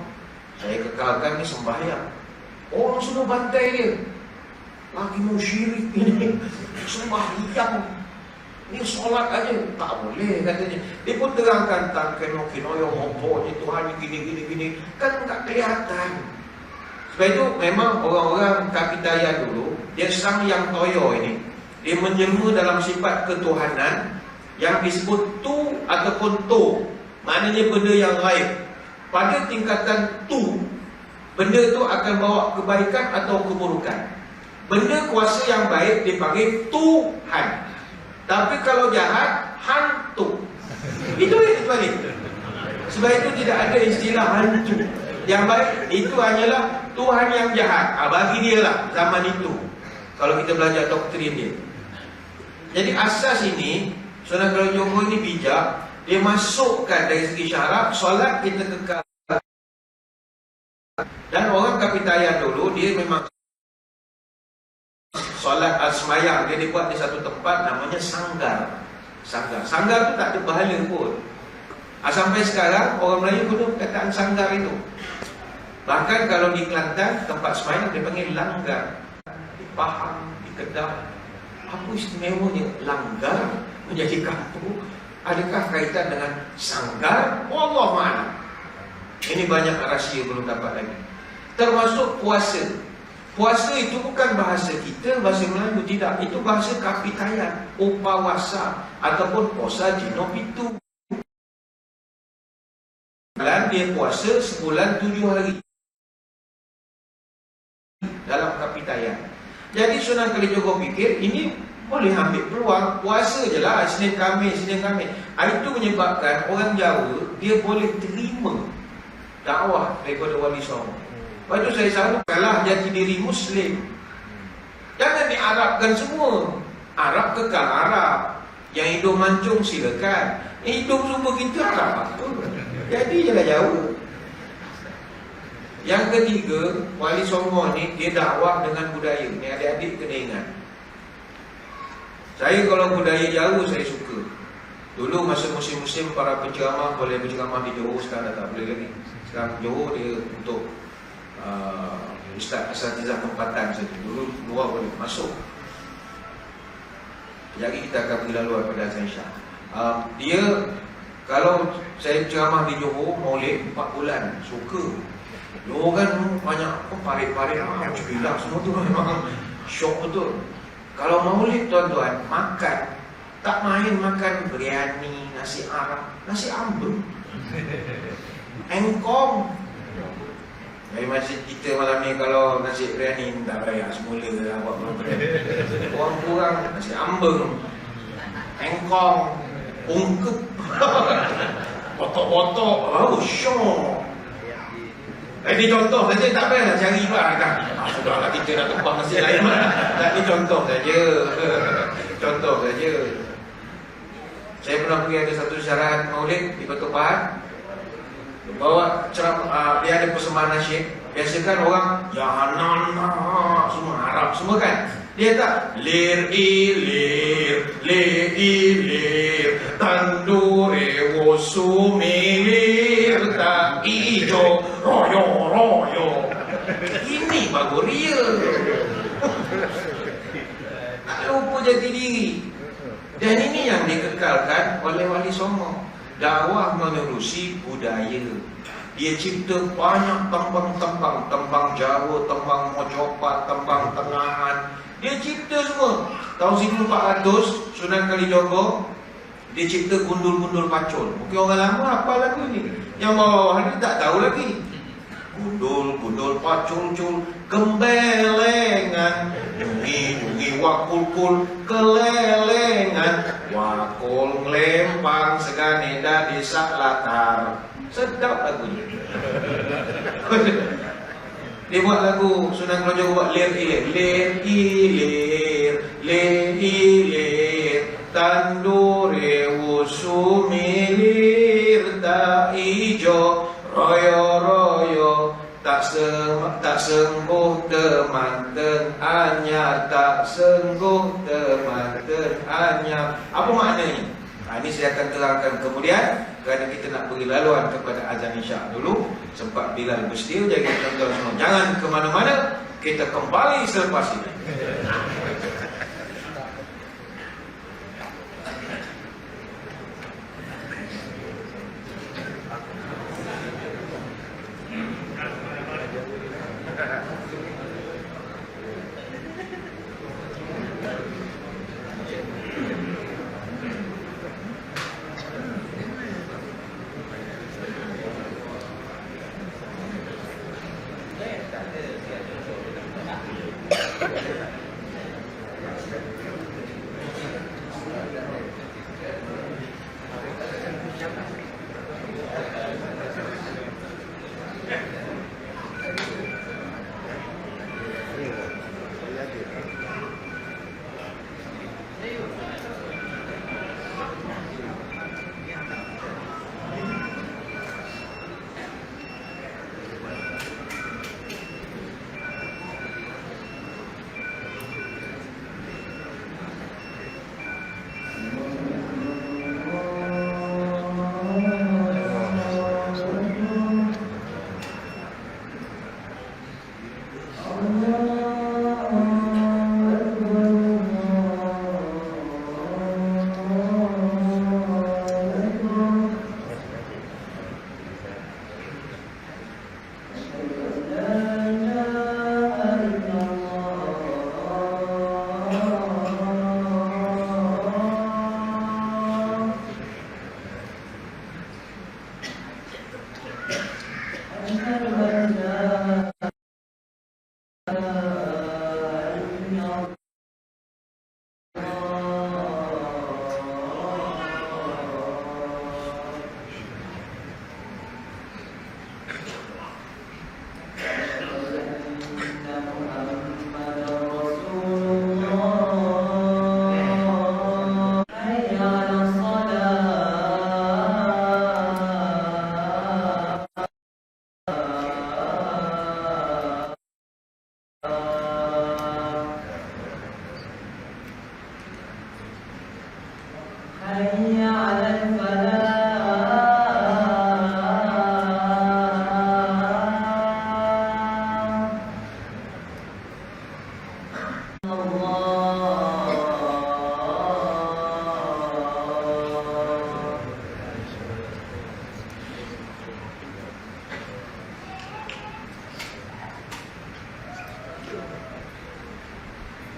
saya kekalkan ni sembahyang. Orang semua bantai dia. Lagi mau syirik ini, sembahyang, ini solat aja, tak boleh katanya. Dia pun terangkan tak keno yang ngopo ni Tuhan gini, kan tak kelihatan. Sebab itu memang orang-orang Kapitayan dulu, dia Sang Yang Toyo ini, dia menjelma dalam sifat ketuhanan yang disebut tu ataupun to, maknanya benda yang gaib. Pada tingkatan tu, benda itu akan bawa kebaikan atau keburukan. Benda kuasa yang baik dipanggil Tuhan. Tapi kalau jahat, hantu. Itu yang dipanggil. Sebab itu tidak ada istilah hantu. Yang baik itu hanyalah Tuhan yang jahat. Bagi dia lah zaman itu. Kalau kita belajar doktrin dia. Jadi asas ini, Sunan Kalijogo ini bijak. Dia masukkan dari segi syarat, solat kita kekal. Dan orang Kapitayan dulu, dia memang solat semayang, dia dibuat di satu tempat namanya sanggar. Sanggar tu tak ada pahala pun. Sampai sekarang orang Melayu guna perkataan sanggar itu. Bahkan kalau di Kelantan, tempat semayang dia panggil langgar. Di Pahang, di Kedah, apa istimewanya langgar menjadi kampung? Adakah kaitan dengan sanggar? Wallahu a'lam. Ini banyak rahsia belum dapat lagi. Termasuk puasa. Puasa itu bukan bahasa kita, bahasa Melayu, tidak. Itu bahasa Kapitayan, upawasa ataupun puasa dino pitu. Dia puasa sebulan 7 hari dalam Kapitayan. Jadi Sunan Kalijogo fikir ini boleh ambil peluang, puasa je lah, Senin Khamis. Itu menyebabkan orang Jawa dia boleh terima dakwah daripada Wali Songo. Lepas tu saya selalu kalah jati diri Muslim. Jangan diarabkan semua. Arab kekal Arab. Yang hidung mancung silakan. Hidung semua kita Arab apa? Jadi je lah jauh. Yang ketiga, Wali Songo ni dia dakwah dengan budaya. Ni adik-adik kena ingat. Saya kalau budaya Jawa saya suka. Dulu masa musim-musim para penceramah boleh berceramah di Johor, sekarang dah tak boleh lagi. Sekarang Johor dia untuk Ustaz Asatizah tempatan saja. Dulu luar boleh masuk. Jadi kita akan pergi laluan pada Hasan Shah. Dia kalau saya ceramah di Johor maulid 4 bulan, suka. Johor kan banyak parit-parit, cepilah semua tu memang syok betul. Kalau maulid tuan-tuan makan, tak main makan biryani, nasi Arab, nasi ambeng, engkong. Dari masjid kita malam ni kalau nasi biryani tak bayar semula lah buat berapa. Orang kurang nasi ambeng, engkong, ungkep, botok-botok, syok. Ini contoh saja, tak payahlah cari lah kan. Sudahlah kita nak tumpah nasi lain lah. Ini contoh saja. Contoh saja. Saya pernah pergi ada satu syarahan maulid di Batu Pahat. Bawa ceramah, dia ada persembahan nasyid. Biasakan orang ya Hanan semua Arab semua kan. Dia tak lir tandure wosumilir tak ijo royo. Ini baru real. Tak lupa jati diri. Dan ini yang dikekalkan oleh Wali Songo. Dakwah menerusi budaya. Dia cipta banyak tembang-tembang, tembang Jawa, tembang Mojopat, tembang Tengahan. Dia cipta semua. Tahun 1400 Sunan Kalijogo dia cipta gundul-gundul pacul. Mungkin orang lama apa lagu ni. Yang bawah ni tak tahu lagi. Gundul-gundul pacul-cul, gembelengan, nyungi wakul-kul, kelelengan, wakul ngelempang segane dari sak latar. Sedap lagunya. Dia buat lagu Sunan Kalijogo buat lir tandure wusumilir tak ijo royo tak sengguh temanten anyar, tak sengguh temanten anyar. Apa maknanya? Ini saya akan terangkan kemudian, kerana kita nak beri laluan kepada azan isyak dulu. Sempat Bilal bersedia, jadi tuan-tuan semua jangan ke mana-mana. Kita kembali selepas ini.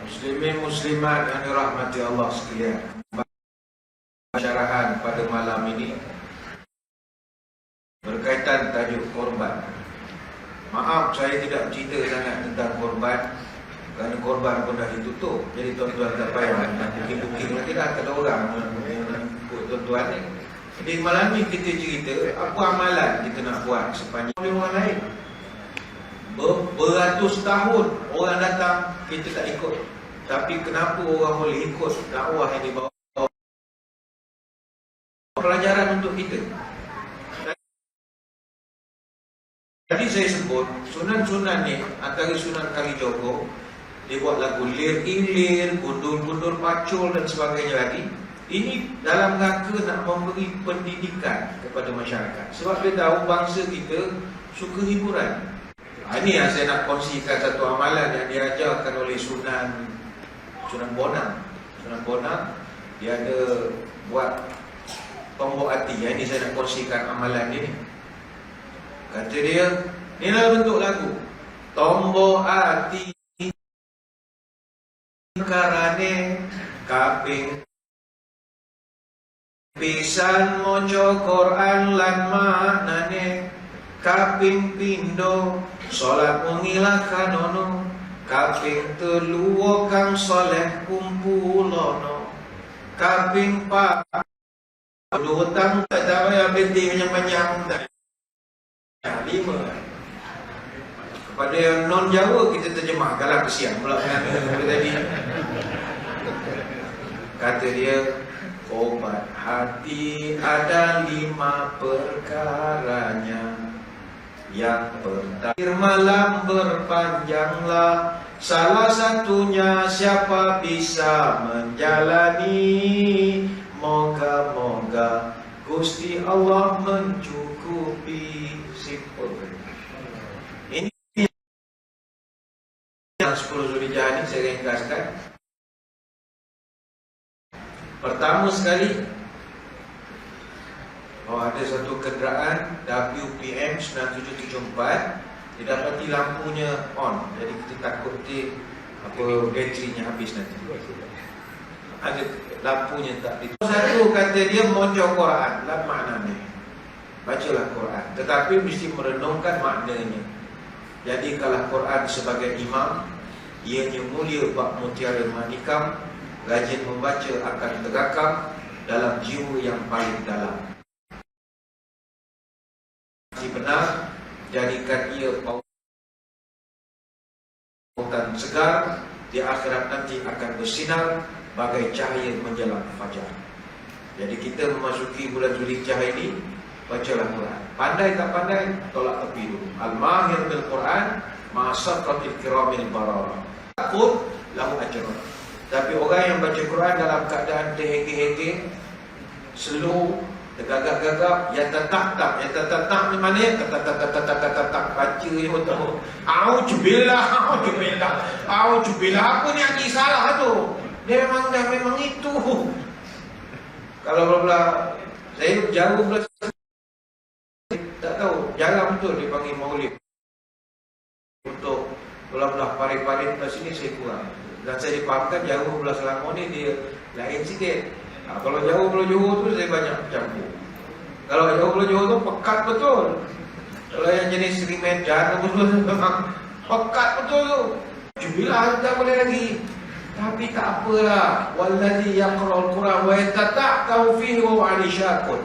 Muslimin muslimat yang dirahmati Allah sekalian, syarahan pada malam ini berkaitan tajuk korban. Maaf saya tidak cerita sangat tentang korban kerana korban pun dah ditutup. Jadi tuan-tuan tak payah nak booking lagi dah, tak ada orang yang ikut tuan-tuan ni. Jadi malam ni kita cerita apa amalan kita nak buat sepanjang orang lain. Beratus tahun orang datang, kita tak ikut. Tapi kenapa orang boleh ikut dakwah yang dibawa? Pelajaran untuk kita. Tadi saya sebut sunan-sunan ni, antara Sunan Kalijogo, dia buat lagu lir-ilir, gundur-gundur pacul dan sebagainya lagi. Ini dalam rangka nak memberi pendidikan kepada masyarakat. Sebab dia tahu bangsa kita suka hiburan. Ini yang saya nak kongsikan, satu amalan yang diajarkan oleh Sunan Bonang. Sunan Bonang, dia ada buat tombok hati. Yang ini saya nak kongsikan amalan dia ni. Kata dia, inilah bentuk lagu. Tombok hati karane kaping pisan moco Quran lan maknane, kaping pindo salat mengilah kanono, kaping telu kang soleh kumpulono, kaping pak hutang tak tahu yang penting panjang tak. 5. Kepada yang non Jawa kita terjemahkanlah kesian pula dengan tadi. Kata dia, obat hati ada 5 perkaranya. Yang pertama, malam berpanjanglah, salah satunya siapa bisa menjalani. Moga-moga Gusti Allah mencukupi. Simple. Ini yang 10 Zulhijjah ini saya ringkaskan. Pertama sekali, ada satu kenderaan WPM 9774, didapati lampunya on. Jadi kita takut baterinya habis nanti. Ada lampunya tak di. Satu kata dia moco Quran, lah maknanya. Bacalah Quran, tetapi mesti merenungkan maknanya. Jadi kalau Quran sebagai imam, ianya mulia bak mutiara manikam, rajin membaca akan terakam dalam jiwa yang paling dalam. Si benar, jadikan ia pautan segar, di akhirat nanti akan bersinar bagai cahaya menjelang fajar. Jadi kita memasuki bulan Zulhijjah ini, bacalah Quran. Pandai tak pandai, tolak tepi dulu. Al-mahir bil Quran ma'asaqatil kiramil barara. Takut lahu ajrun. Tapi orang yang baca Quran dalam keadaan terhege-hege, slow, tergagap-gagap, yang tetap-tak ni mana ya? Tetap baca ni betul. Auzubillah. Apa ni yang salah tu? Dia memang itu. Kalau pula saya jauh pula, tak tahu, jarang betul dipanggil maulid. Untuk belah-belah parit-parit belah sini saya kurang. Dan saya dipahamkan jauh belah Selangor ni dia lain sikit. Kalau jauh belah Johor tu saya banyak campur. Kalau jauh belah Johor tu pekat betul. Kalau yang jenis Sri Medan memang pekat betul tu. Jubilah tak boleh lagi. Tapi tak apalah. Wallazi yaqra'ul Quran wa yatata'u fihi wa 'ali syakun.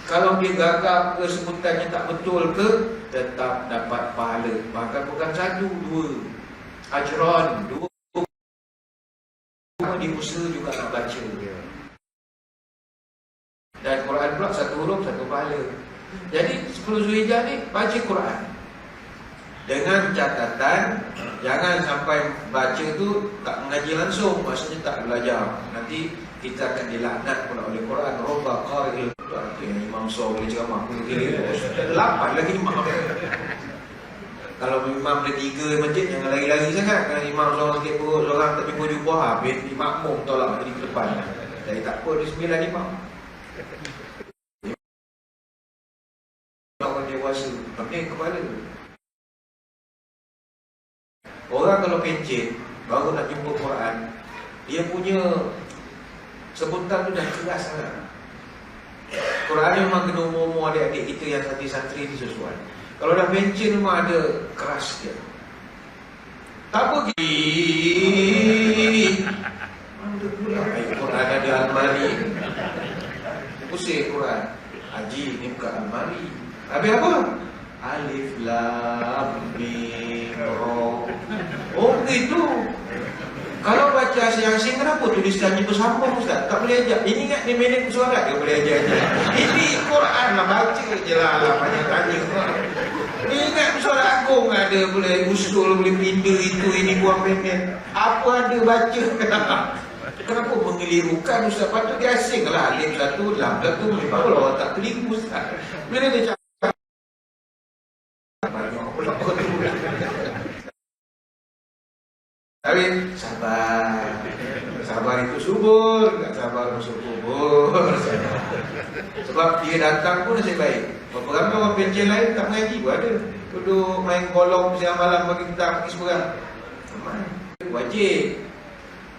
Kalau dia gagap ke sebutannya tak betul ke, tetap dapat pahala. Bahkan bukan satu, dua. Ajran, dua. Dia usaha juga nak baca. Dan Quran pula satu huruf, satu pahala. Jadi 10 Zulhijjah ni baca Quran. Dengan catatan jangan sampai baca tu tak mengaji langsung, maksudnya tak belajar. Nanti kita akan dilaknat pula oleh Quran. Robba qa'il. Itu yang Imam Saw boleh ceramah 10 kali. 8 lagi imam. Kalau imam ada 3 masjid jangan lari-lari sangat. Kalau imam seorang sikit perut, seorang tak jumpa habis makmum tolak di depan. Jadi tak apa, di 9 imam. Orang dewasa, pening kepala. Orang kalau pencet, baru nak jumpa Quran, dia punya sebutan tu dah keras sangat. Quran ni memang kena umur-umur adik-adik kita yang santri-santri ni sesuai. Kalau dah pencet memang ada keras dia. Tak apa mana pula Quran ada almari. Pusing Quran. Haji ni buka almari. Habis apa? Alif Lam Mim Ra. Oh begitu. Kalau baca asing-asing kenapa tulisannya bersambung Ustaz? Tak boleh ajar. Ini ingat ni minit suara dia boleh ajar je. Ini Quran lah, baca je lah. Banyak tanya. Ni ingat suara agung ada, boleh usul, boleh pindah itu, ini buang minit. Apa ada baca. Kenapa mengelirukan Ustaz? Patut dia asing lah. Alif satu, lam satu. Baru orang tak keliru Ustaz. Bila dia cakap tapi sabar. Sabar itu subur, tak sabar masuk kubur. Sebab dia datang pun nasib baik. Beberapa orang pencen lain tak mengaji pun ada. Duduk main kolom siang malam bagi kita pergi seberang. Wajib.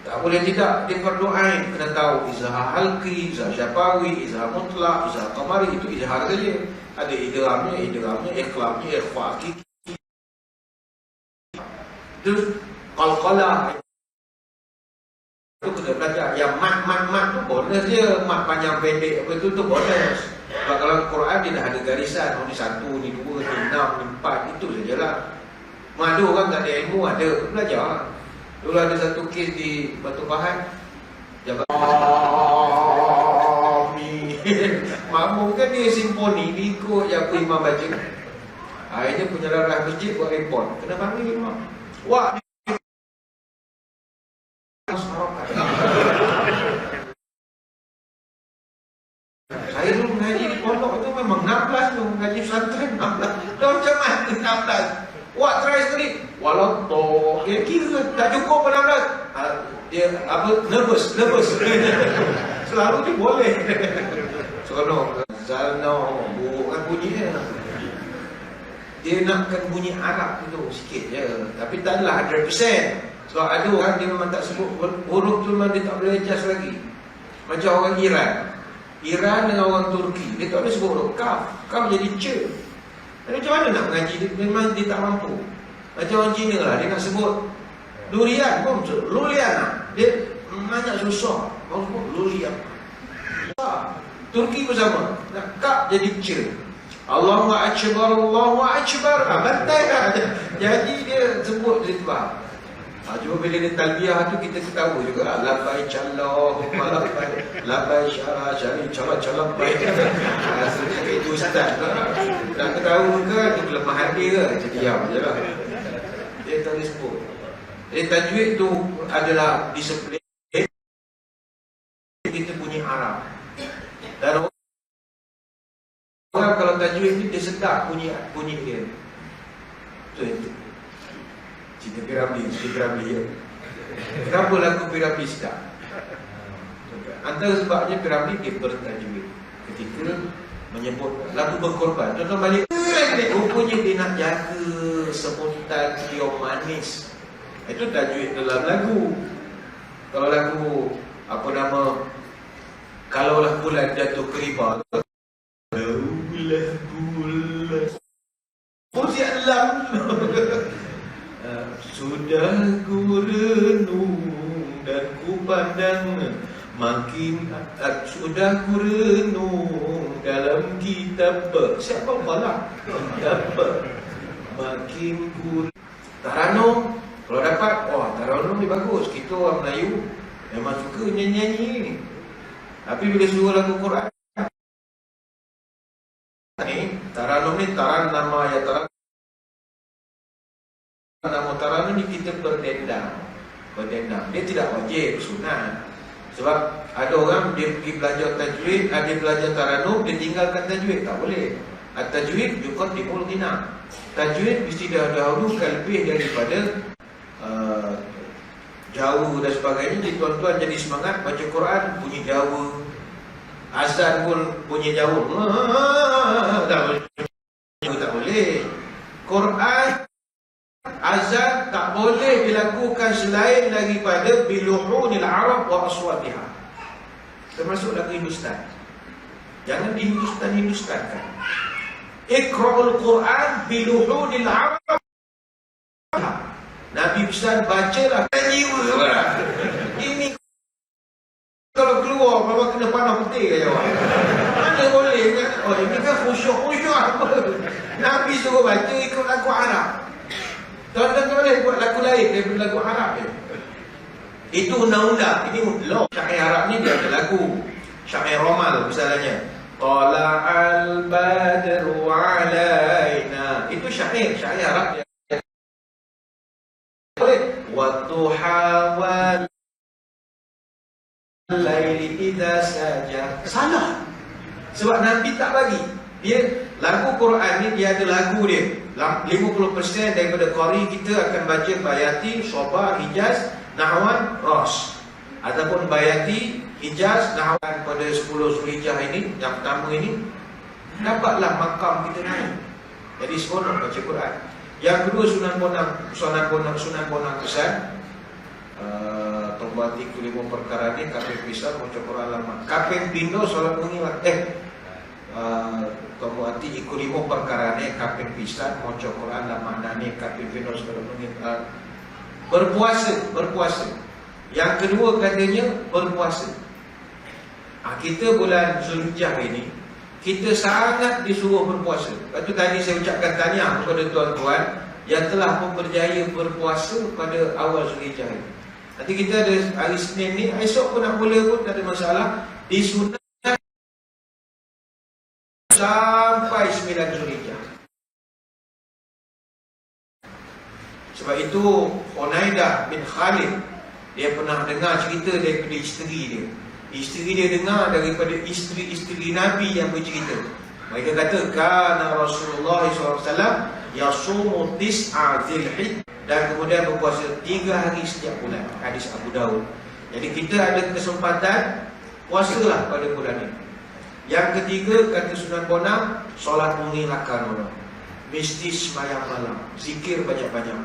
Tak boleh tidak, dia berdoain. Kena tahu izhar halqi, izhar syafawi, izhar mutlak, izhar qamari. Itu izhar saja. Ada idramnya, ikhlamnya, ikhfa. Terus qalqalah itu kena belajar. Yang mat tu bonus dia. Mat panjang pendek apa itu tu bonus. Sebab kalau Quran dia dah ada garisan. Oh ni 1, ni 2, ni 6, ni 4. Itu sajalah. Madu kan tak ada ilmu, ada belajar. Dulu ada satu kes di Batu Pahat. Jabat makmum kan dia simfoni, dia ikut je apa imam baca. Akhirnya penyerah masjid buat report. Kena panggil imam. Wah, saya dulu mengaji di pondok itu memang 16 tu, mengaji pesantren 16. Dah macam mana 16? Wah, try sekali. Walau toh, kira tak cukup 16. Dia apa? Nervous. Selalu dia boleh. Seronok. Zalno, bukan bunyinya. Dia nakkan bunyi Arab tu sikit je. Tapi taklah 100%. Sebab ada orang dia memang tak sebut huruf tu, memang dia tak boleh adjust lagi. Macam orang Iran dengan orang Turki, dia tak boleh sebut huruf kaf. Kaf jadi ce. Macam mana nak mengaji? Memang dia tak mampu. Macam orang Cina lah, dia nak sebut durian pun lulian lah. Dia banyak susah. Orang sebut lulian. Turki pun sama. Nak kaf jadi ce. Allahu Akbar, Allahu Akbar. Bantai lah. Jadi dia sebut dia faham. Cuma bila dia talbiyah tu kita ketawa juga. Labbaik Allahumma labbaik syara baik. Seperti itu Ustaz. Tak ketawa ke? Itu kelemahan dia ke? Jadi diam je lah. Dia tak boleh sebut. Tajwid tu adalah disiplin. Kita bunyi Arab. Dan orang kalau tajwid ni dia sedap bunyi dia. Itu. Cerita Piramli ya. Kenapa lagu Piramli sedap? Antara sebabnya Piramli dia bertajwid ketika menyebut lagu berkorban. Contoh balik, rupanya dia nak jaga sebutan cium manis. Itu tajwid dalam lagu. Kalau lagu apa nama, kalaulah bulan jatuh ke riba, dalam. Sudah ku renung dan ku pandang, makin sudah ku renung dalam kitab. Siapa malah kitab? Makin ku taranum. Kalau dapat, taranum ni bagus. Kita orang Melayu memang suka nyanyi-nyanyi ni. Tapi bila suruh lagu Quran ni, taranum ni taran nama ya taran. Nama taranum ni kita berdendang. Dia tidak wajib, sunat. Sebab ada orang dia pergi belajar tajwid, ada belajar taranum, dia tinggalkan tajwid. Tak boleh. Tajwid juga timbul ghina. Tajwid mesti dah dahulukan lebih daripada Jawa dan sebagainya. Jadi tuan-tuan jadi semangat baca Quran bunyi Jawa, azan pun bunyi Jawa. Tak boleh. Quran, azan tak boleh dilakukan selain daripada biluhunil Arab wa aswatiha. Termasuk lagu Hindustan. Jangan Hindustan-Hindustankan. Iqra'ul Quran biluhunil Arab. Nabi pesan bacalah jiwa orang. Ini kalau keluar memang kena panah putih ke jawab. Mana boleh kan? Ini kan khusyuk-khusyuk apa? Nabi suruh baca ikut lagu Arab. Tuan-tuan boleh buat lagu lain daripada lagu Arab je. Itu undang-undang. Ini law. Syair Arab ni dia ada lagu. Syair Romal misalnya. Tala'al badru alaina. Itu syair Arab dia. Wadduha wal laili idza saja. Salah. Sebab Nabi tak bagi. Dia lagu Quran ni dia ada lagu dia. 50% daripada qari kita akan baca bayati, shobah, hijaz, nahwan, ros. Ataupun bayati, hijaz, nahwan pada 10 Zulhijjah ini, yang pertama ini, dapatlah makam kita naik. Jadi seronok baca Quran. Yang kedua sunan bonang pesan. Tombati kulimo perkara ni kaping pisah maca Quran lama. Kaping pindo solat mengilat. Tombati kulimo perkara ni kaping pisah maca Quran lama nani kaping pindo solat mengilat. Berpuasa. Yang kedua katanya berpuasa. Kita bulan Zulhijjah ini kita sangat disuruh berpuasa. Lepas tu tadi saya ucapkan tahniah kepada tuan-tuan yang telah berjaya berpuasa pada awal Zulhijjah ini. Nanti kita ada hari Senin ni, esok pun nak mula pun tak ada masalah. Disunat sampai 9 Zulhijjah. Sebab itu Hunaidah bin Khalid, dia pernah dengar cerita daripada isteri dia. Isteri dia dengar daripada isteri-isteri Nabi yang bercerita. Mereka kata, kana Rasulullah SAW yasumu tis'a Dzulhijjah, dan kemudian berpuasa 3 hari setiap bulan. Hadis Abu Daud. Jadi kita ada kesempatan puasalah pada bulan ini. Yang ketiga, kata Sunan Bonang, solat menghilangkan orang. Mesti sembahyang malam, zikir banyak-banyak.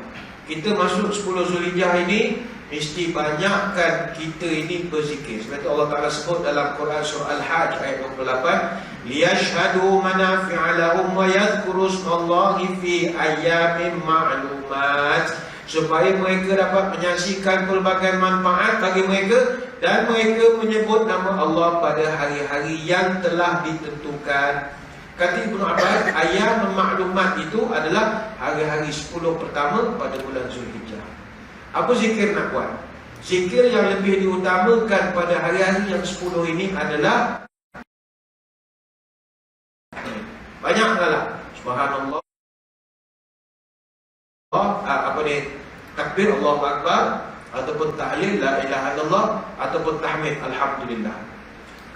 Kita masuk 10 Zulhijjah ini, mesti banyakkan kita ini berzikir. Sebab itu Allah Ta'ala sebut dalam Quran surah Al-Hajj ayat 28, liyashhadu manafi'a lahum wa yadhkuru ismallahi fi ayyamin ma'lumat, supaya mereka dapat menyaksikan pelbagai manfaat bagi mereka dan mereka menyebut nama Allah pada hari-hari yang telah ditentukan. Kata Ibnu Abbas, ayyam ma'lumat itu adalah hari-hari 10 pertama pada bulan Zulhijjah. Apa zikir nak buat? Zikir yang lebih diutamakan pada hari-hari yang 10 ini adalah banyaklah subhanallah, takbir Allahu Akbar, ataupun tahlil la ilaha illallah, ataupun tahmid alhamdulillah.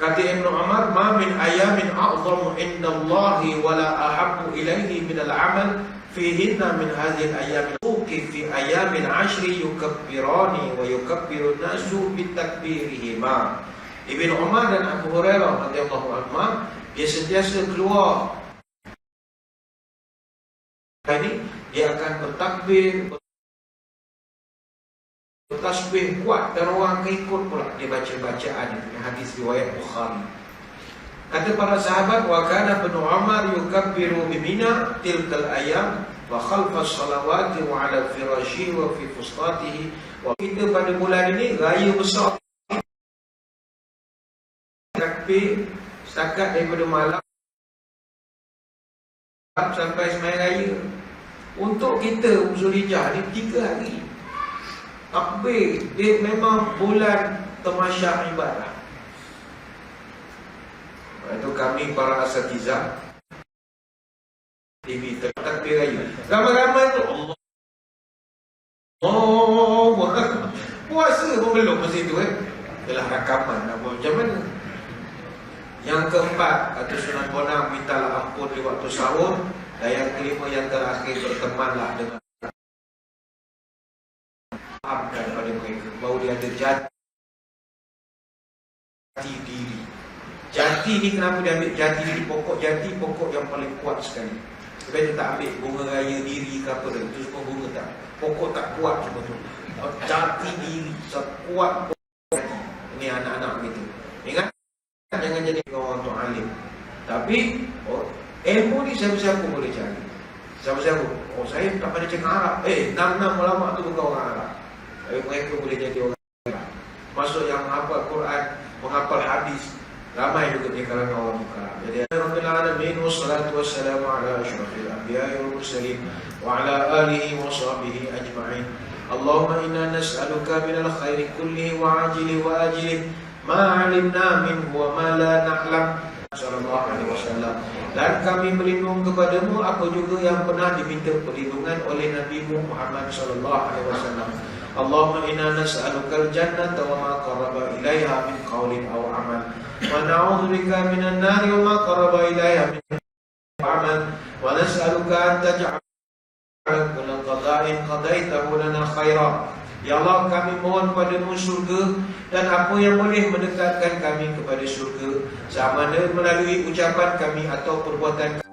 Kata Ibnu Umar, ma min ayamin a'zamu indallahi wa la ahabbu ilaihi min al-amal fihinna min hadhihi al-ayyam fi ayyamin 'ashri yukabbirani wa yukabbiru an-nasu bitakbirihima. Ibnu Umar dan Abu Hurairah radhiyallahu anhum, dia sentiasa keluar ini, dia akan bertakbir, bertasbih kuat, dan orang akan ikut pula dia baca bacaan ini. Hadis riwayat Bukhari. Kata para sahabat, wa kana Ibnu Umar yukabbiru bi Mina tilkal ayam wa khalfas salawati wa ala firashihi wa fi fustatihi. Wa kita pada bulan ini raya besar takbir setakat daripada malam sampai sembahyang raya. Untuk kita Zulhijjah ni 3 hari. Takbir dia memang bulan tamasya ibadah. Itu kami para asatizah TV takbir raya. Ramai-ramai tu Allah. Oh, puasa pun belum masa itu telah rakaman nak buat macam mana. Yang keempat, kata Sunan Bonang, mintalah ampun di waktu sahur. Dan yang kelima, yang terakhir, bertemanlah dengan maafkan pada mereka bahawa dia ada jati diri. Jati ni kenapa dia ambil jati diri? Pokok jati, pokok yang paling kuat sekali. Sebab dia tak ambil bunga raya diri ke apa dah. Itu semua bunga tak. Pokok tak kuat semua tu. Jati diri sekuat pokok jati. Ini anak-anak begitu. Ingat, jangan jadi orang tu alim. Tapi ilmu ni siapa-siapa boleh cari. Siapa-siapa. Oh, saya tak pada cakap Arab. 6 ulama tu bukan orang Arab. Tapi mereka boleh jadi orang Arab. Masuk yang menghafal Quran, menghafal hadis. Ramai juga di kalangan orang Arab. Jadi Rabbil Alamin, wassalatu wassalamu ala asyrafil anbiya'i wal mursalin wa ala alihi wa sahbihi ajma'in. Allahumma inna nas'aluka minal khairi kullihi wa ajilihi wa ajilihi ma 'alimna minhu wa ma la na'lam. Sallallahu alaihi wasallam. Dan kami berlindung kepadamu apa juga yang pernah diminta perlindungan oleh Nabi Muhammad sallallahu alaihi wasallam. Allahumma inna nas'aluka al-jannata wa ma qaraba ilaiha min qawlin aw amal. Wa na'udzubika minan nari wa ma qaraba ilaiha min amal. Wa nas'aluka an taj'ala kulla qada'in qadaitahu lana khairan. Ya Allah, kami mohon padamu surga dan apa yang boleh mendekatkan kami kepada surga, sama ada melalui ucapan kami atau perbuatan kami.